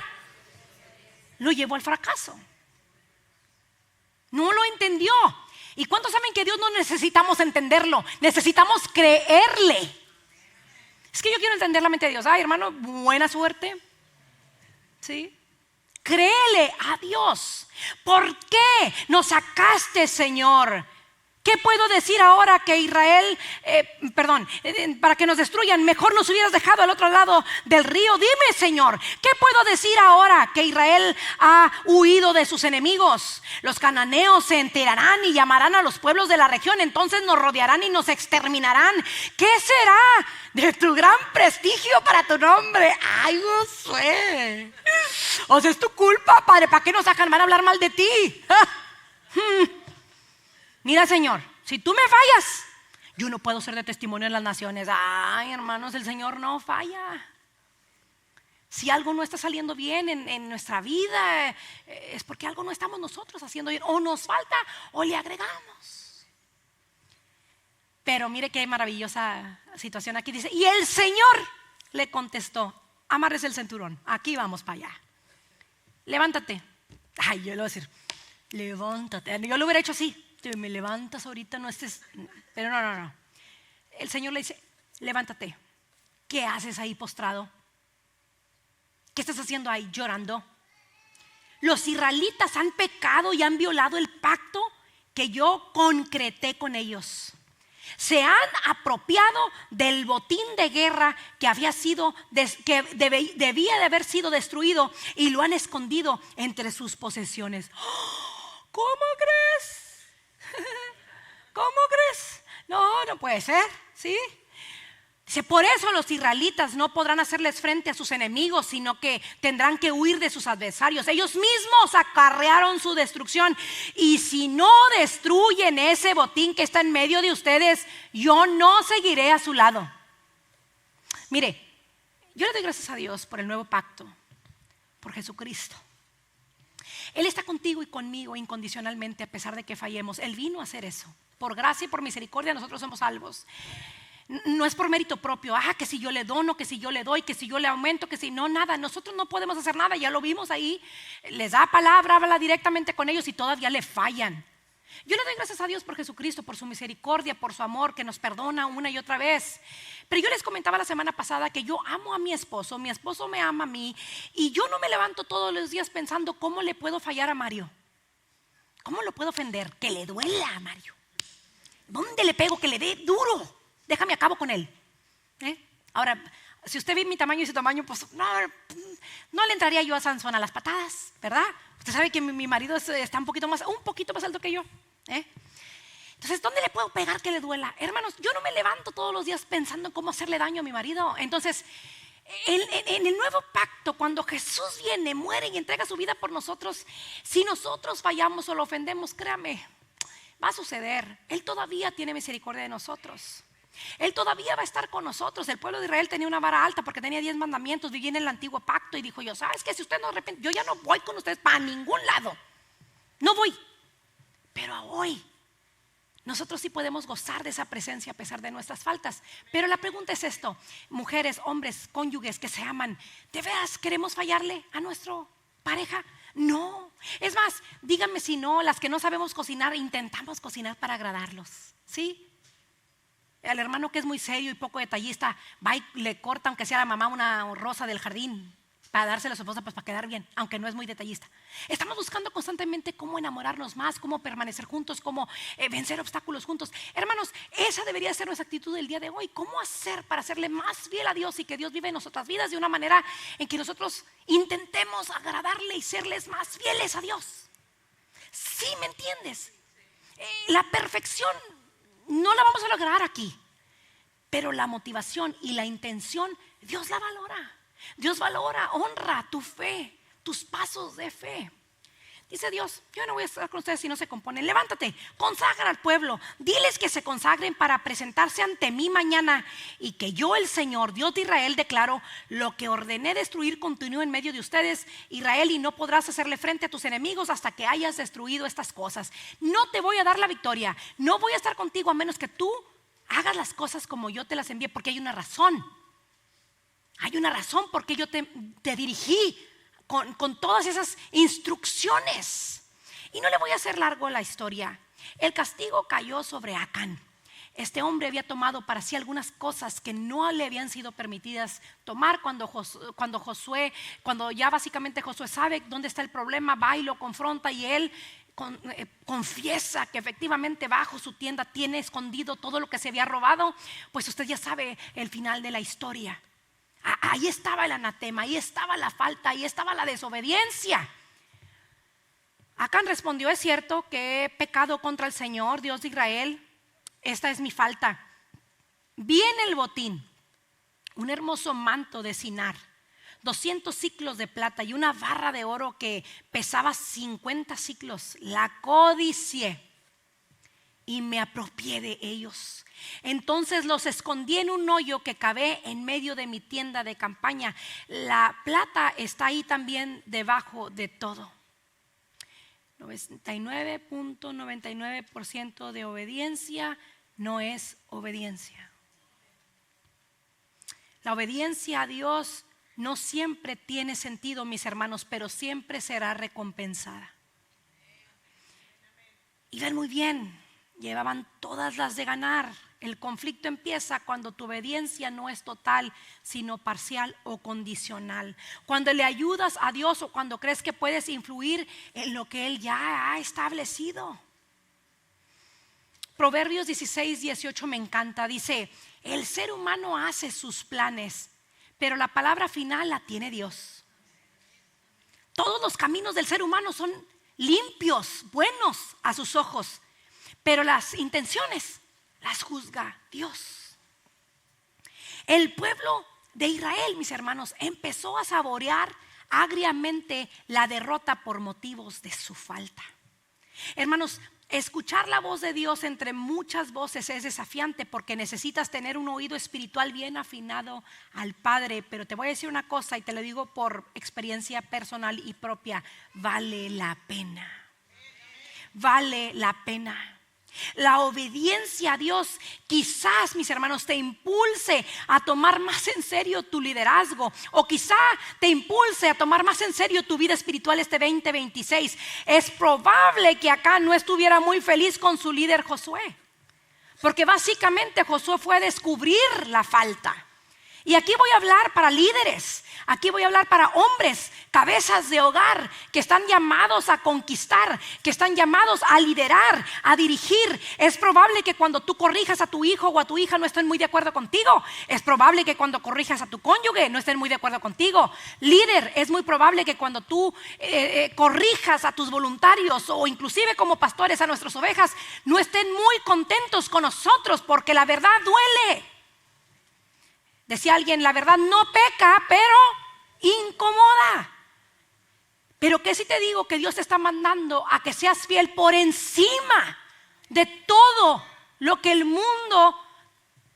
lo llevó al fracaso. No lo entendió. ¿Y cuántos saben que Dios no necesitamos entenderlo? Necesitamos creerle. Es que yo quiero entender la mente de Dios. Ay, hermano, buena suerte. ¿Sí? Créele a Dios. ¿Por qué nos sacaste, Señor? ¿Qué puedo decir ahora que Israel, para que nos destruyan? Mejor nos hubieras dejado al otro lado del río. Dime, Señor, ¿qué puedo decir ahora que Israel ha huido de sus enemigos? Los cananeos se enterarán y llamarán a los pueblos de la región. Entonces nos rodearán y nos exterminarán. ¿Qué será de tu gran prestigio para tu nombre? Ay, Josué, o sea, es tu culpa, Padre. ¿Para qué nos sacan? Van a hablar mal de ti. Mira, Señor, si tú me fallas, yo no puedo ser de testimonio en las naciones. Ay, hermanos, el Señor no falla. Si algo no está saliendo bien en nuestra vida, es porque algo no estamos nosotros haciendo bien. O nos falta o le agregamos. Pero mire qué maravillosa situación aquí. Dice, y el Señor le contestó: amárrese el cinturón, aquí vamos para allá. Levántate. Ay, yo le voy a decir, levántate. Yo lo hubiera hecho así. Te me levantas ahorita, no estés. Pero no. El Señor le dice: levántate. ¿Qué haces ahí postrado? ¿Qué estás haciendo ahí llorando? Los israelitas han pecado y han violado el pacto que yo concreté con ellos. Se han apropiado del botín de guerra que debía de haber sido destruido y lo han escondido entre sus posesiones. ¿Cómo crees? ¿Cómo crees? No puede ser, ¿sí? Dice, por eso los israelitas no podrán hacerles frente a sus enemigos, sino que tendrán que huir de sus adversarios. Ellos mismos acarrearon su destrucción. Y si no destruyen ese botín que está en medio de ustedes, yo no seguiré a su lado. Mire, yo le doy gracias a Dios por el nuevo pacto, por Jesucristo. Él está contigo y conmigo incondicionalmente, a pesar de que fallemos. Él vino a hacer eso. Por gracia y por misericordia nosotros somos salvos. No es por mérito propio, que si yo le dono, que si yo le doy, que si yo le aumento, que si no, nada. Nosotros no podemos hacer nada, ya lo vimos ahí. Les da palabra, habla directamente con ellos y todavía le fallan. Yo le doy gracias a Dios por Jesucristo, por su misericordia, por su amor que nos perdona una y otra vez. Pero yo les comentaba la semana pasada que yo amo a mi esposo me ama a mí. Y yo no me levanto todos los días pensando cómo le puedo fallar a Mario. ¿Cómo lo puedo ofender? Que le duela a Mario. ¿Dónde le pego? Que le dé duro. Déjame acabo con él. Ahora, Si usted ve mi tamaño y su tamaño, pues no le entraría yo a Sansón a las patadas, ¿verdad? Usted sabe que mi marido está un poquito más alto que yo, ¿eh? Entonces, ¿dónde le puedo pegar que le duela? Hermanos, yo no me levanto todos los días pensando en cómo hacerle daño a mi marido. Entonces, en el nuevo pacto, cuando Jesús viene, muere y entrega su vida por nosotros, si nosotros fallamos o lo ofendemos, créame, va a suceder. Él todavía tiene misericordia de nosotros. Él todavía va a estar con nosotros. El pueblo de Israel tenía una vara alta porque tenía 10 mandamientos, vivía en el antiguo pacto y dijo yo, ¿sabes qué? Si usted no arrepiente, yo ya no voy con ustedes para ningún lado. No voy. Pero hoy nosotros sí podemos gozar de esa presencia a pesar de nuestras faltas. Pero la pregunta es esto: mujeres, hombres, cónyuges que se aman, ¿de veras queremos fallarle a nuestra pareja? No. Es más, díganme si no, las que no sabemos cocinar, intentamos cocinar para agradarlos, ¿sí? El hermano que es muy serio y poco detallista va y le corta, aunque sea a la mamá, una rosa del jardín para dársela a su esposa, pues para quedar bien, aunque no es muy detallista. Estamos buscando constantemente cómo enamorarnos más, cómo permanecer juntos, cómo vencer obstáculos juntos. Hermanos, esa debería ser nuestra actitud del día de hoy. ¿Cómo hacer para serle más fiel a Dios y que Dios vive en nuestras vidas de una manera en que nosotros intentemos agradarle y serles más fieles a Dios? ¿Sí me entiendes? La perfección no la vamos a lograr aquí, pero la motivación y la intención, Dios la valora. Dios valora, honra tu fe, tus pasos de fe. Dice Dios, yo no voy a estar con ustedes si no se componen. Levántate, consagra al pueblo, diles que se consagren para presentarse ante mí mañana, y que yo, el Señor, Dios de Israel, declaro: lo que ordené destruir continúe en medio de ustedes, Israel, y no podrás hacerle frente a tus enemigos hasta que hayas destruido estas cosas. No te voy a dar la victoria, no voy a estar contigo a menos que tú hagas las cosas como yo te las envié, porque hay una razón. Hay una razón por qué yo te dirigí con todas esas instrucciones. Y no le voy a hacer largo la historia. El castigo cayó sobre Acán. Este hombre había tomado para sí algunas cosas que no le habían sido permitidas tomar. Cuando ya básicamente Josué sabe dónde está el problema, va y lo confronta, y él confiesa que efectivamente bajo su tienda tiene escondido todo lo que se había robado. Pues usted ya sabe el final de la historia. Ahí estaba el anatema, ahí estaba la falta, ahí estaba la desobediencia. Acán respondió: es cierto que he pecado contra el Señor, Dios de Israel. Esta es mi falta. Vi en el botín un hermoso manto de Sinar, 200 siclos de plata y una barra de oro que pesaba 50 siclos. La codicié y me apropié de ellos. Entonces los escondí en un hoyo que cavé en medio de mi tienda de campaña. La plata está ahí también debajo de todo. 99.99% de obediencia no es obediencia. La obediencia a Dios no siempre tiene sentido, mis hermanos, pero siempre será recompensada. Iban muy bien, llevaban todas las de ganar. El conflicto empieza cuando tu obediencia no es total, sino parcial o condicional. Cuando le ayudas a Dios o cuando crees que puedes influir en lo que Él ya ha establecido. Proverbios 16:18 me encanta. Dice: el ser humano hace sus planes, pero la palabra final la tiene Dios. Todos los caminos del ser humano son limpios, buenos a sus ojos, pero las intenciones las juzga Dios. El pueblo de Israel, mis hermanos, empezó a saborear agriamente la derrota por motivos de su falta. Hermanos, escuchar la voz de Dios entre muchas voces es desafiante, porque necesitas tener un oído espiritual bien afinado al Padre. Pero te voy a decir una cosa, y te lo digo por experiencia personal y propia: vale la pena. Vale la pena. La obediencia a Dios quizás, mis hermanos, te impulse a tomar más en serio tu liderazgo, o quizá te impulse a tomar más en serio tu vida espiritual este 2026. Es probable que acá no estuviera muy feliz con su líder Josué, porque básicamente Josué fue a descubrir la falta. Y aquí voy a hablar para líderes, aquí voy a hablar para hombres, cabezas de hogar, que están llamados a conquistar, que están llamados a liderar, a dirigir. Es probable que cuando tú corrijas a tu hijo o a tu hija no estén muy de acuerdo contigo. Es probable que cuando corrijas a tu cónyuge no estén muy de acuerdo contigo. Líder, es muy probable que cuando tú corrijas a tus voluntarios o inclusive como pastores a nuestras ovejas, no estén muy contentos con nosotros, porque la verdad duele. Decía alguien, la verdad no peca, pero incomoda. Pero ¿qué si te digo que Dios te está mandando a que seas fiel por encima de todo lo que el mundo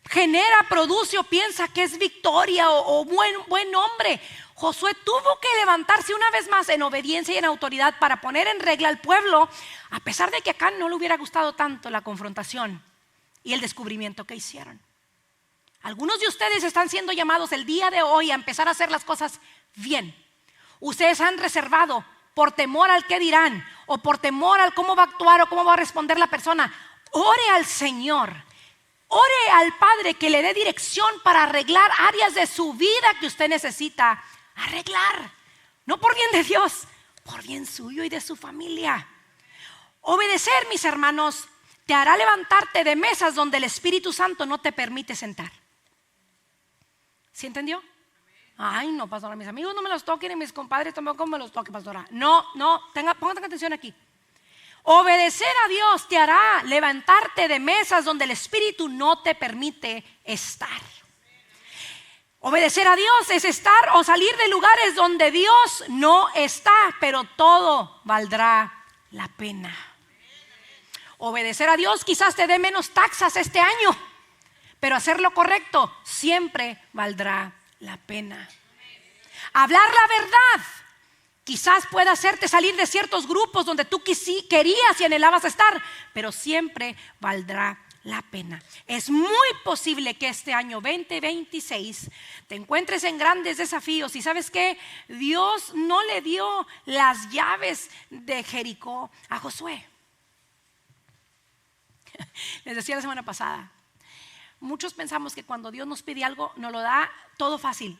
genera, produce o piensa que es victoria o buen hombre? Josué tuvo que levantarse una vez más en obediencia y en autoridad para poner en regla al pueblo, a pesar de que acá no le hubiera gustado tanto la confrontación y el descubrimiento que hicieron. Algunos de ustedes están siendo llamados el día de hoy a empezar a hacer las cosas bien. Ustedes han reservado por temor al qué dirán o por temor al cómo va a actuar o cómo va a responder la persona. Ore al Señor, ore al Padre que le dé dirección para arreglar áreas de su vida que usted necesita arreglar. No por bien de Dios, por bien suyo y de su familia. Obedecer, mis hermanos, te hará levantarte de mesas donde el Espíritu Santo no te permite sentar. ¿Sí entendió? Ay, no, pastora, mis amigos no me los toquen y mis compadres tampoco me los toquen, pastora. No, pongan atención aquí. Obedecer a Dios te hará levantarte de mesas donde el Espíritu no te permite estar. Obedecer a Dios es estar o salir de lugares donde Dios no está, pero todo valdrá la pena. Obedecer a Dios quizás te dé menos taxas este año, pero hacer lo correcto siempre valdrá la pena. Hablar la verdad quizás pueda hacerte salir de ciertos grupos donde tú querías y anhelabas estar, pero siempre valdrá la pena. Es muy posible que este año 2026 te encuentres en grandes desafíos. Y ¿sabes qué? Dios no le dio las llaves de Jericó a Josué. Les decía la semana pasada, muchos pensamos que cuando Dios nos pide algo nos lo da todo fácil.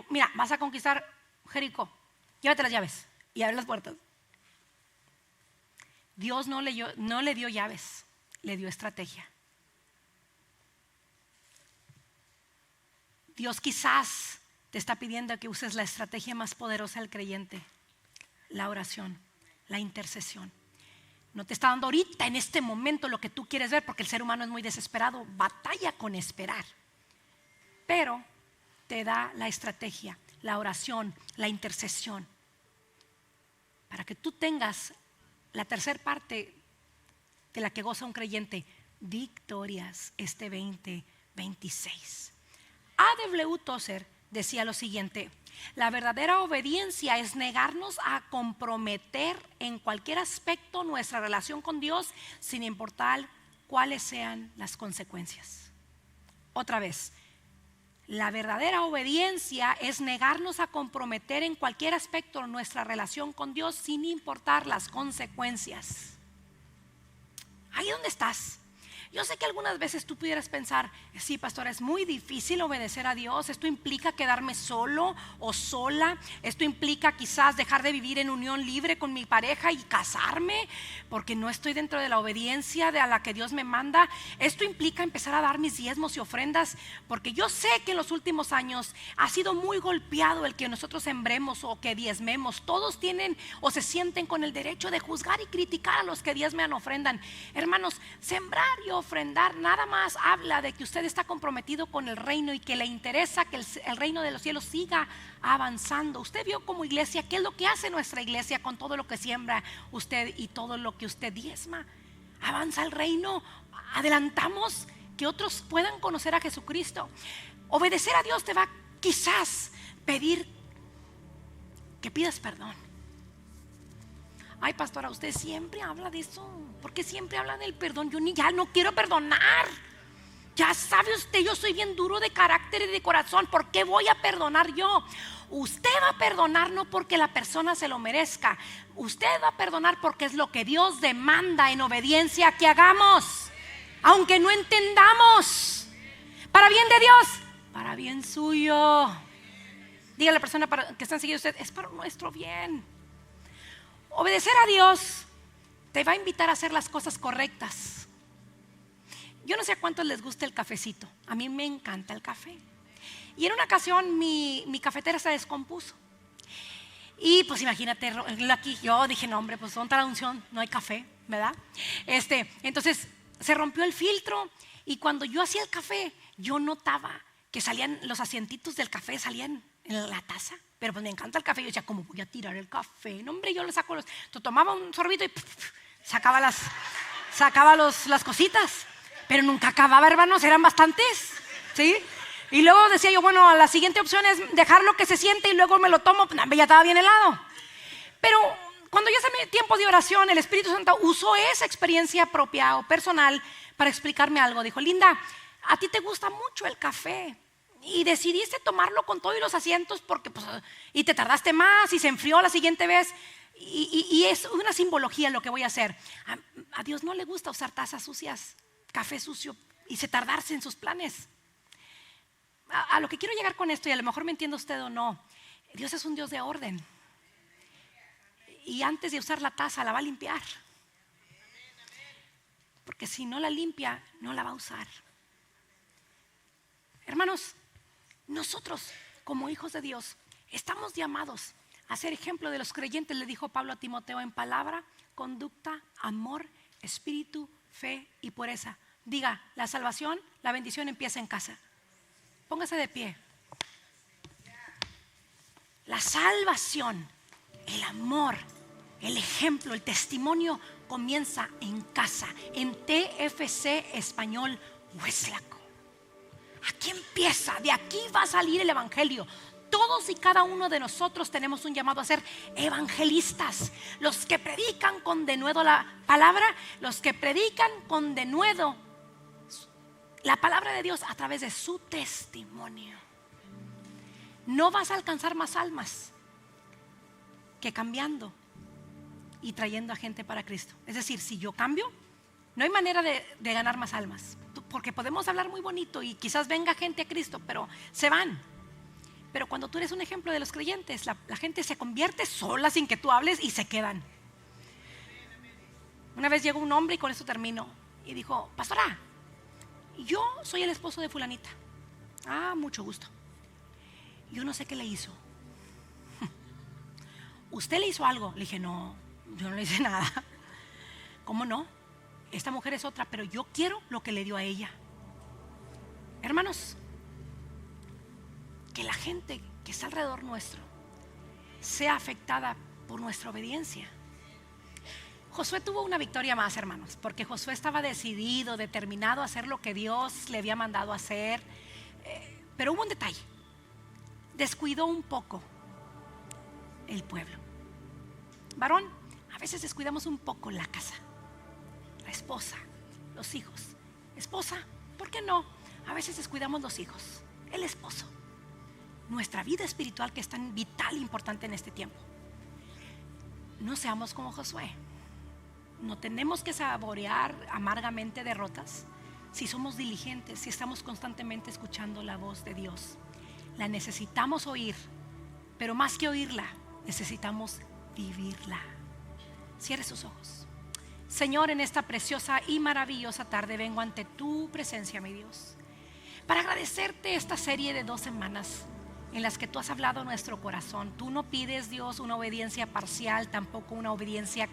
Mira, vas a conquistar Jericó, llévate las llaves y abre las puertas. Dios no le dio llaves, le dio estrategia. Dios quizás te está pidiendo que uses la estrategia más poderosa del creyente: la oración, la intercesión. No te está dando ahorita en este momento lo que tú quieres ver, porque el ser humano es muy desesperado, batalla con esperar. Pero te da la estrategia, la oración, la intercesión, para que tú tengas la tercer parte de la que goza un creyente: victorias este 2026. A.W. Tozer decía lo siguiente: la verdadera obediencia es negarnos a comprometer en cualquier aspecto nuestra relación con Dios, sin importar cuáles sean las consecuencias. Otra vez, la verdadera obediencia es negarnos a comprometer en cualquier aspecto nuestra relación con Dios, sin importar las consecuencias. Ahí donde estás. Yo sé que algunas veces tú pudieras pensar: sí, pastora, es muy difícil obedecer a Dios. Esto implica quedarme solo o sola. Esto implica quizás dejar de vivir en unión libre con mi pareja y casarme, porque no estoy dentro de la obediencia a la que Dios me manda. Esto implica empezar a dar mis diezmos y ofrendas, porque yo sé que en los últimos años ha sido muy golpeado el que nosotros sembremos o que diezmemos. Todos tienen o se sienten con el derecho de juzgar y criticar a los que diezmean o ofrendan. Hermanos, sembrar y ofrendar nada más habla de que usted está comprometido con el reino y que le interesa que el reino de los cielos siga avanzando. Usted vio como iglesia qué es lo que hace nuestra iglesia con todo lo que siembra usted y todo lo que usted diezma. Avanza el reino, adelantamos que otros puedan conocer a Jesucristo. Obedecer a Dios te va quizás pedir que pidas perdón. Ay, pastora, usted siempre habla de eso. ¿Por qué siempre habla del perdón? Yo ya no quiero perdonar. Ya sabe usted, yo soy bien duro de carácter y de corazón. ¿Por qué voy a perdonar yo? Usted va a perdonar no porque la persona se lo merezca. Usted va a perdonar porque es lo que Dios demanda en obediencia a que hagamos, aunque no entendamos. Para bien de Dios para bien suyo. Dígale a la persona que está siguiendo usted, es para nuestro bien. Obedecer a Dios te va a invitar a hacer las cosas correctas. Yo no sé a cuántos les gusta el cafecito. A mí me encanta el café. Y en una ocasión mi cafetera se descompuso. Y pues imagínate, aquí yo dije, no hombre, pues ¿dónde está la unción? No hay café, ¿verdad? Entonces se rompió el filtro y cuando yo hacía el café, yo notaba que salían los asientitos del café, salían en la taza. Pero pues me encanta el café. Yo decía, ¿cómo voy a tirar el café? No hombre, yo le saco tomaba un sorbito y sacaba las cositas. Pero nunca acababa, hermanos, eran bastantes, ¿sí? Y luego decía yo, bueno, la siguiente opción es dejarlo que se siente y luego me lo tomo, pues ya estaba bien helado. Pero cuando yo hice tiempos de oración, el Espíritu Santo usó esa experiencia propia o personal para explicarme algo. Dijo, Linda, a ti te gusta mucho el café y decidiste tomarlo con todos los asientos porque, pues, y te tardaste más y se enfrió la siguiente vez. Y es una simbología lo que voy a hacer. A Dios no le gusta usar tazas sucias, café sucio y se tardarse en sus planes. A lo que quiero llegar con esto, y a lo mejor me entiende usted o no, Dios es un Dios de orden. Y antes de usar la taza la va a limpiar. Porque si no la limpia, no la va a usar. Hermanos, nosotros como hijos de Dios estamos llamados a ser ejemplo de los creyentes, le dijo Pablo a Timoteo, en palabra, conducta, amor, espíritu, fe y pureza. Diga, la salvación, la bendición empieza en casa. Póngase de pie. La salvación, el amor, el ejemplo, el testimonio comienza en casa, en TFC Español Hueslaco. Aquí empieza, de aquí va a salir el evangelio. Todos y cada uno de nosotros tenemos un llamado a ser evangelistas, los que predican con denuedo la palabra, los que predican con denuedo la palabra de Dios a través de su testimonio. No vas a alcanzar más almas que cambiando y trayendo a gente para Cristo. Es decir, si yo cambio, no hay manera de ganar más almas, porque podemos hablar muy bonito y quizás venga gente a Cristo, pero se van. Pero cuando tú eres un ejemplo de los creyentes, la gente se convierte sola sin que tú hables y se quedan. Una vez llegó un hombre, y con esto termino, y dijo, pastora, yo soy el esposo de fulanita. Ah, mucho gusto. Yo no sé qué le hizo. ¿Usted le hizo algo? Le dije, no, yo no le hice nada. ¿Cómo no? Esta mujer es otra, pero yo quiero lo que le dio a ella. Hermanos, que la gente que está alrededor nuestro sea afectada por nuestra obediencia. Josué tuvo una victoria más, hermanos, porque Josué estaba decidido, determinado a hacer lo que Dios le había mandado hacer. Pero hubo un detalle: descuidó un poco el pueblo. Varón, a veces descuidamos un poco la casa, la esposa, los hijos. Esposa, ¿por qué no? A veces descuidamos los hijos, el esposo, nuestra vida espiritual, que es tan vital e importante en este tiempo. No seamos como Josué. No tenemos que saborear amargamente derrotas si somos diligentes, si estamos constantemente escuchando la voz de Dios. La necesitamos oír, pero más que oírla, necesitamos vivirla. Cierre sus ojos. Señor, en esta preciosa y maravillosa tarde vengo ante tu presencia, mi Dios, para agradecerte esta serie de 2 semanas en las que tú has hablado a nuestro corazón. Tú no pides, Dios, una obediencia parcial, tampoco una obediencia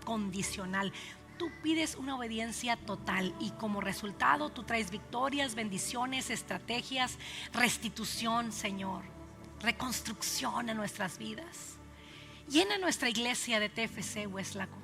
condicional. Tú pides una obediencia total, y como resultado tú traes victorias, bendiciones, estrategias, restitución, Señor, reconstrucción en nuestras vidas. Llena nuestra iglesia de TFC Hueslaco.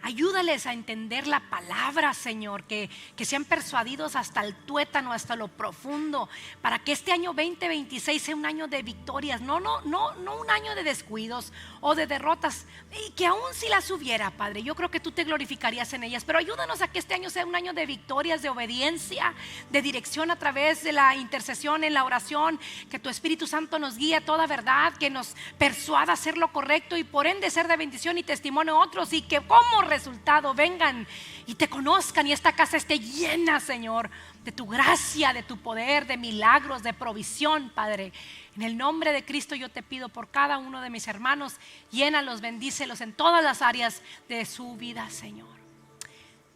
Ayúdales a entender la palabra, Señor, que sean persuadidos hasta el tuétano, hasta lo profundo, para que este año 2026 sea un año de victorias, no un año de descuidos o de derrotas, y que aún si las hubiera, Padre, yo creo que tú te glorificarías en ellas, pero ayúdanos a que este año sea un año de victorias, de obediencia, de dirección a través de la intercesión, en la oración, que tu Espíritu Santo nos guíe a toda verdad, que nos persuada a hacer lo correcto y por ende ser de bendición y testimonio a otros, y que como resultado, vengan y te conozcan y esta casa esté llena, Señor, de tu gracia, de tu poder, de milagros, de provisión, Padre. En el nombre de Cristo yo te pido por cada uno de mis hermanos, llénalos, bendícelos en todas las áreas de su vida, Señor.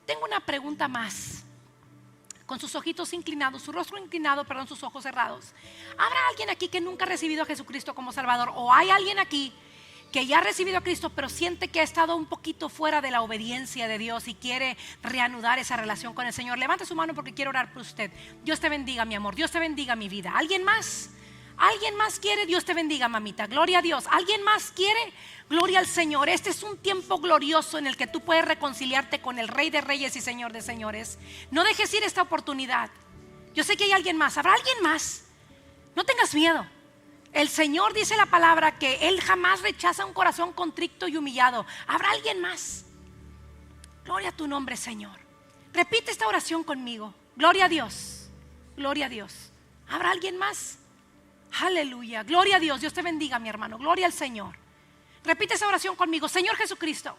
Tengo una pregunta más. Con sus ojitos inclinados, su rostro inclinado, perdón, sus ojos cerrados. ¿Habrá alguien aquí que nunca ha recibido a Jesucristo como Salvador? ¿O hay alguien aquí que ya ha recibido a Cristo pero siente que ha estado un poquito fuera de la obediencia de Dios y quiere reanudar esa relación con el Señor? Levante su mano porque quiero orar por usted. Dios te bendiga, mi amor. Dios te bendiga, mi vida. ¿Alguien más? ¿Alguien más quiere? Dios te bendiga, mamita. Gloria a Dios. ¿Alguien más quiere? Gloria al Señor. Este es un tiempo glorioso en el que tú puedes reconciliarte con el Rey de Reyes y Señor de Señores. No dejes ir esta oportunidad. Yo sé que hay alguien más. ¿Habrá alguien más? No tengas miedo. El Señor dice la palabra que Él jamás rechaza un corazón contrito y humillado. ¿Habrá alguien más? Gloria a tu nombre, Señor. Repite esta oración conmigo. Gloria a Dios. Gloria a Dios. ¿Habrá alguien más? Aleluya, gloria a Dios. Dios te bendiga, mi hermano. Gloria al Señor. Repite esa oración conmigo. Señor Jesucristo,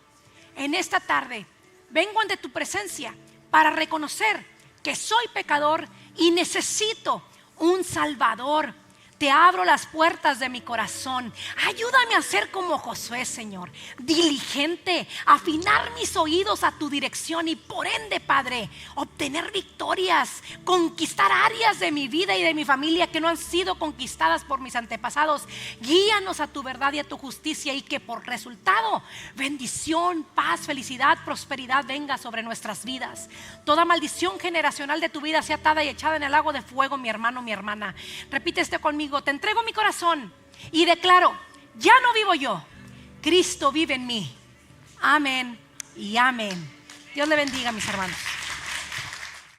en esta tarde vengo ante tu presencia para reconocer que soy pecador y necesito un Salvador. Te abro las puertas de mi corazón. Ayúdame a ser como Josué, Señor, diligente, afinar mis oídos a tu dirección y por ende, Padre, obtener victorias, conquistar áreas de mi vida y de mi familia que no han sido conquistadas por mis antepasados. Guíanos a tu verdad y a tu justicia y que por resultado bendición, paz, felicidad, prosperidad venga sobre nuestras vidas. Toda maldición generacional de tu vida sea atada y echada en el lago de fuego, mi hermano, mi hermana. Repite esto conmigo. Te entrego mi corazón y declaro, ya no vivo yo, Cristo vive en mí. Amén y amén. Dios le bendiga, mis hermanos.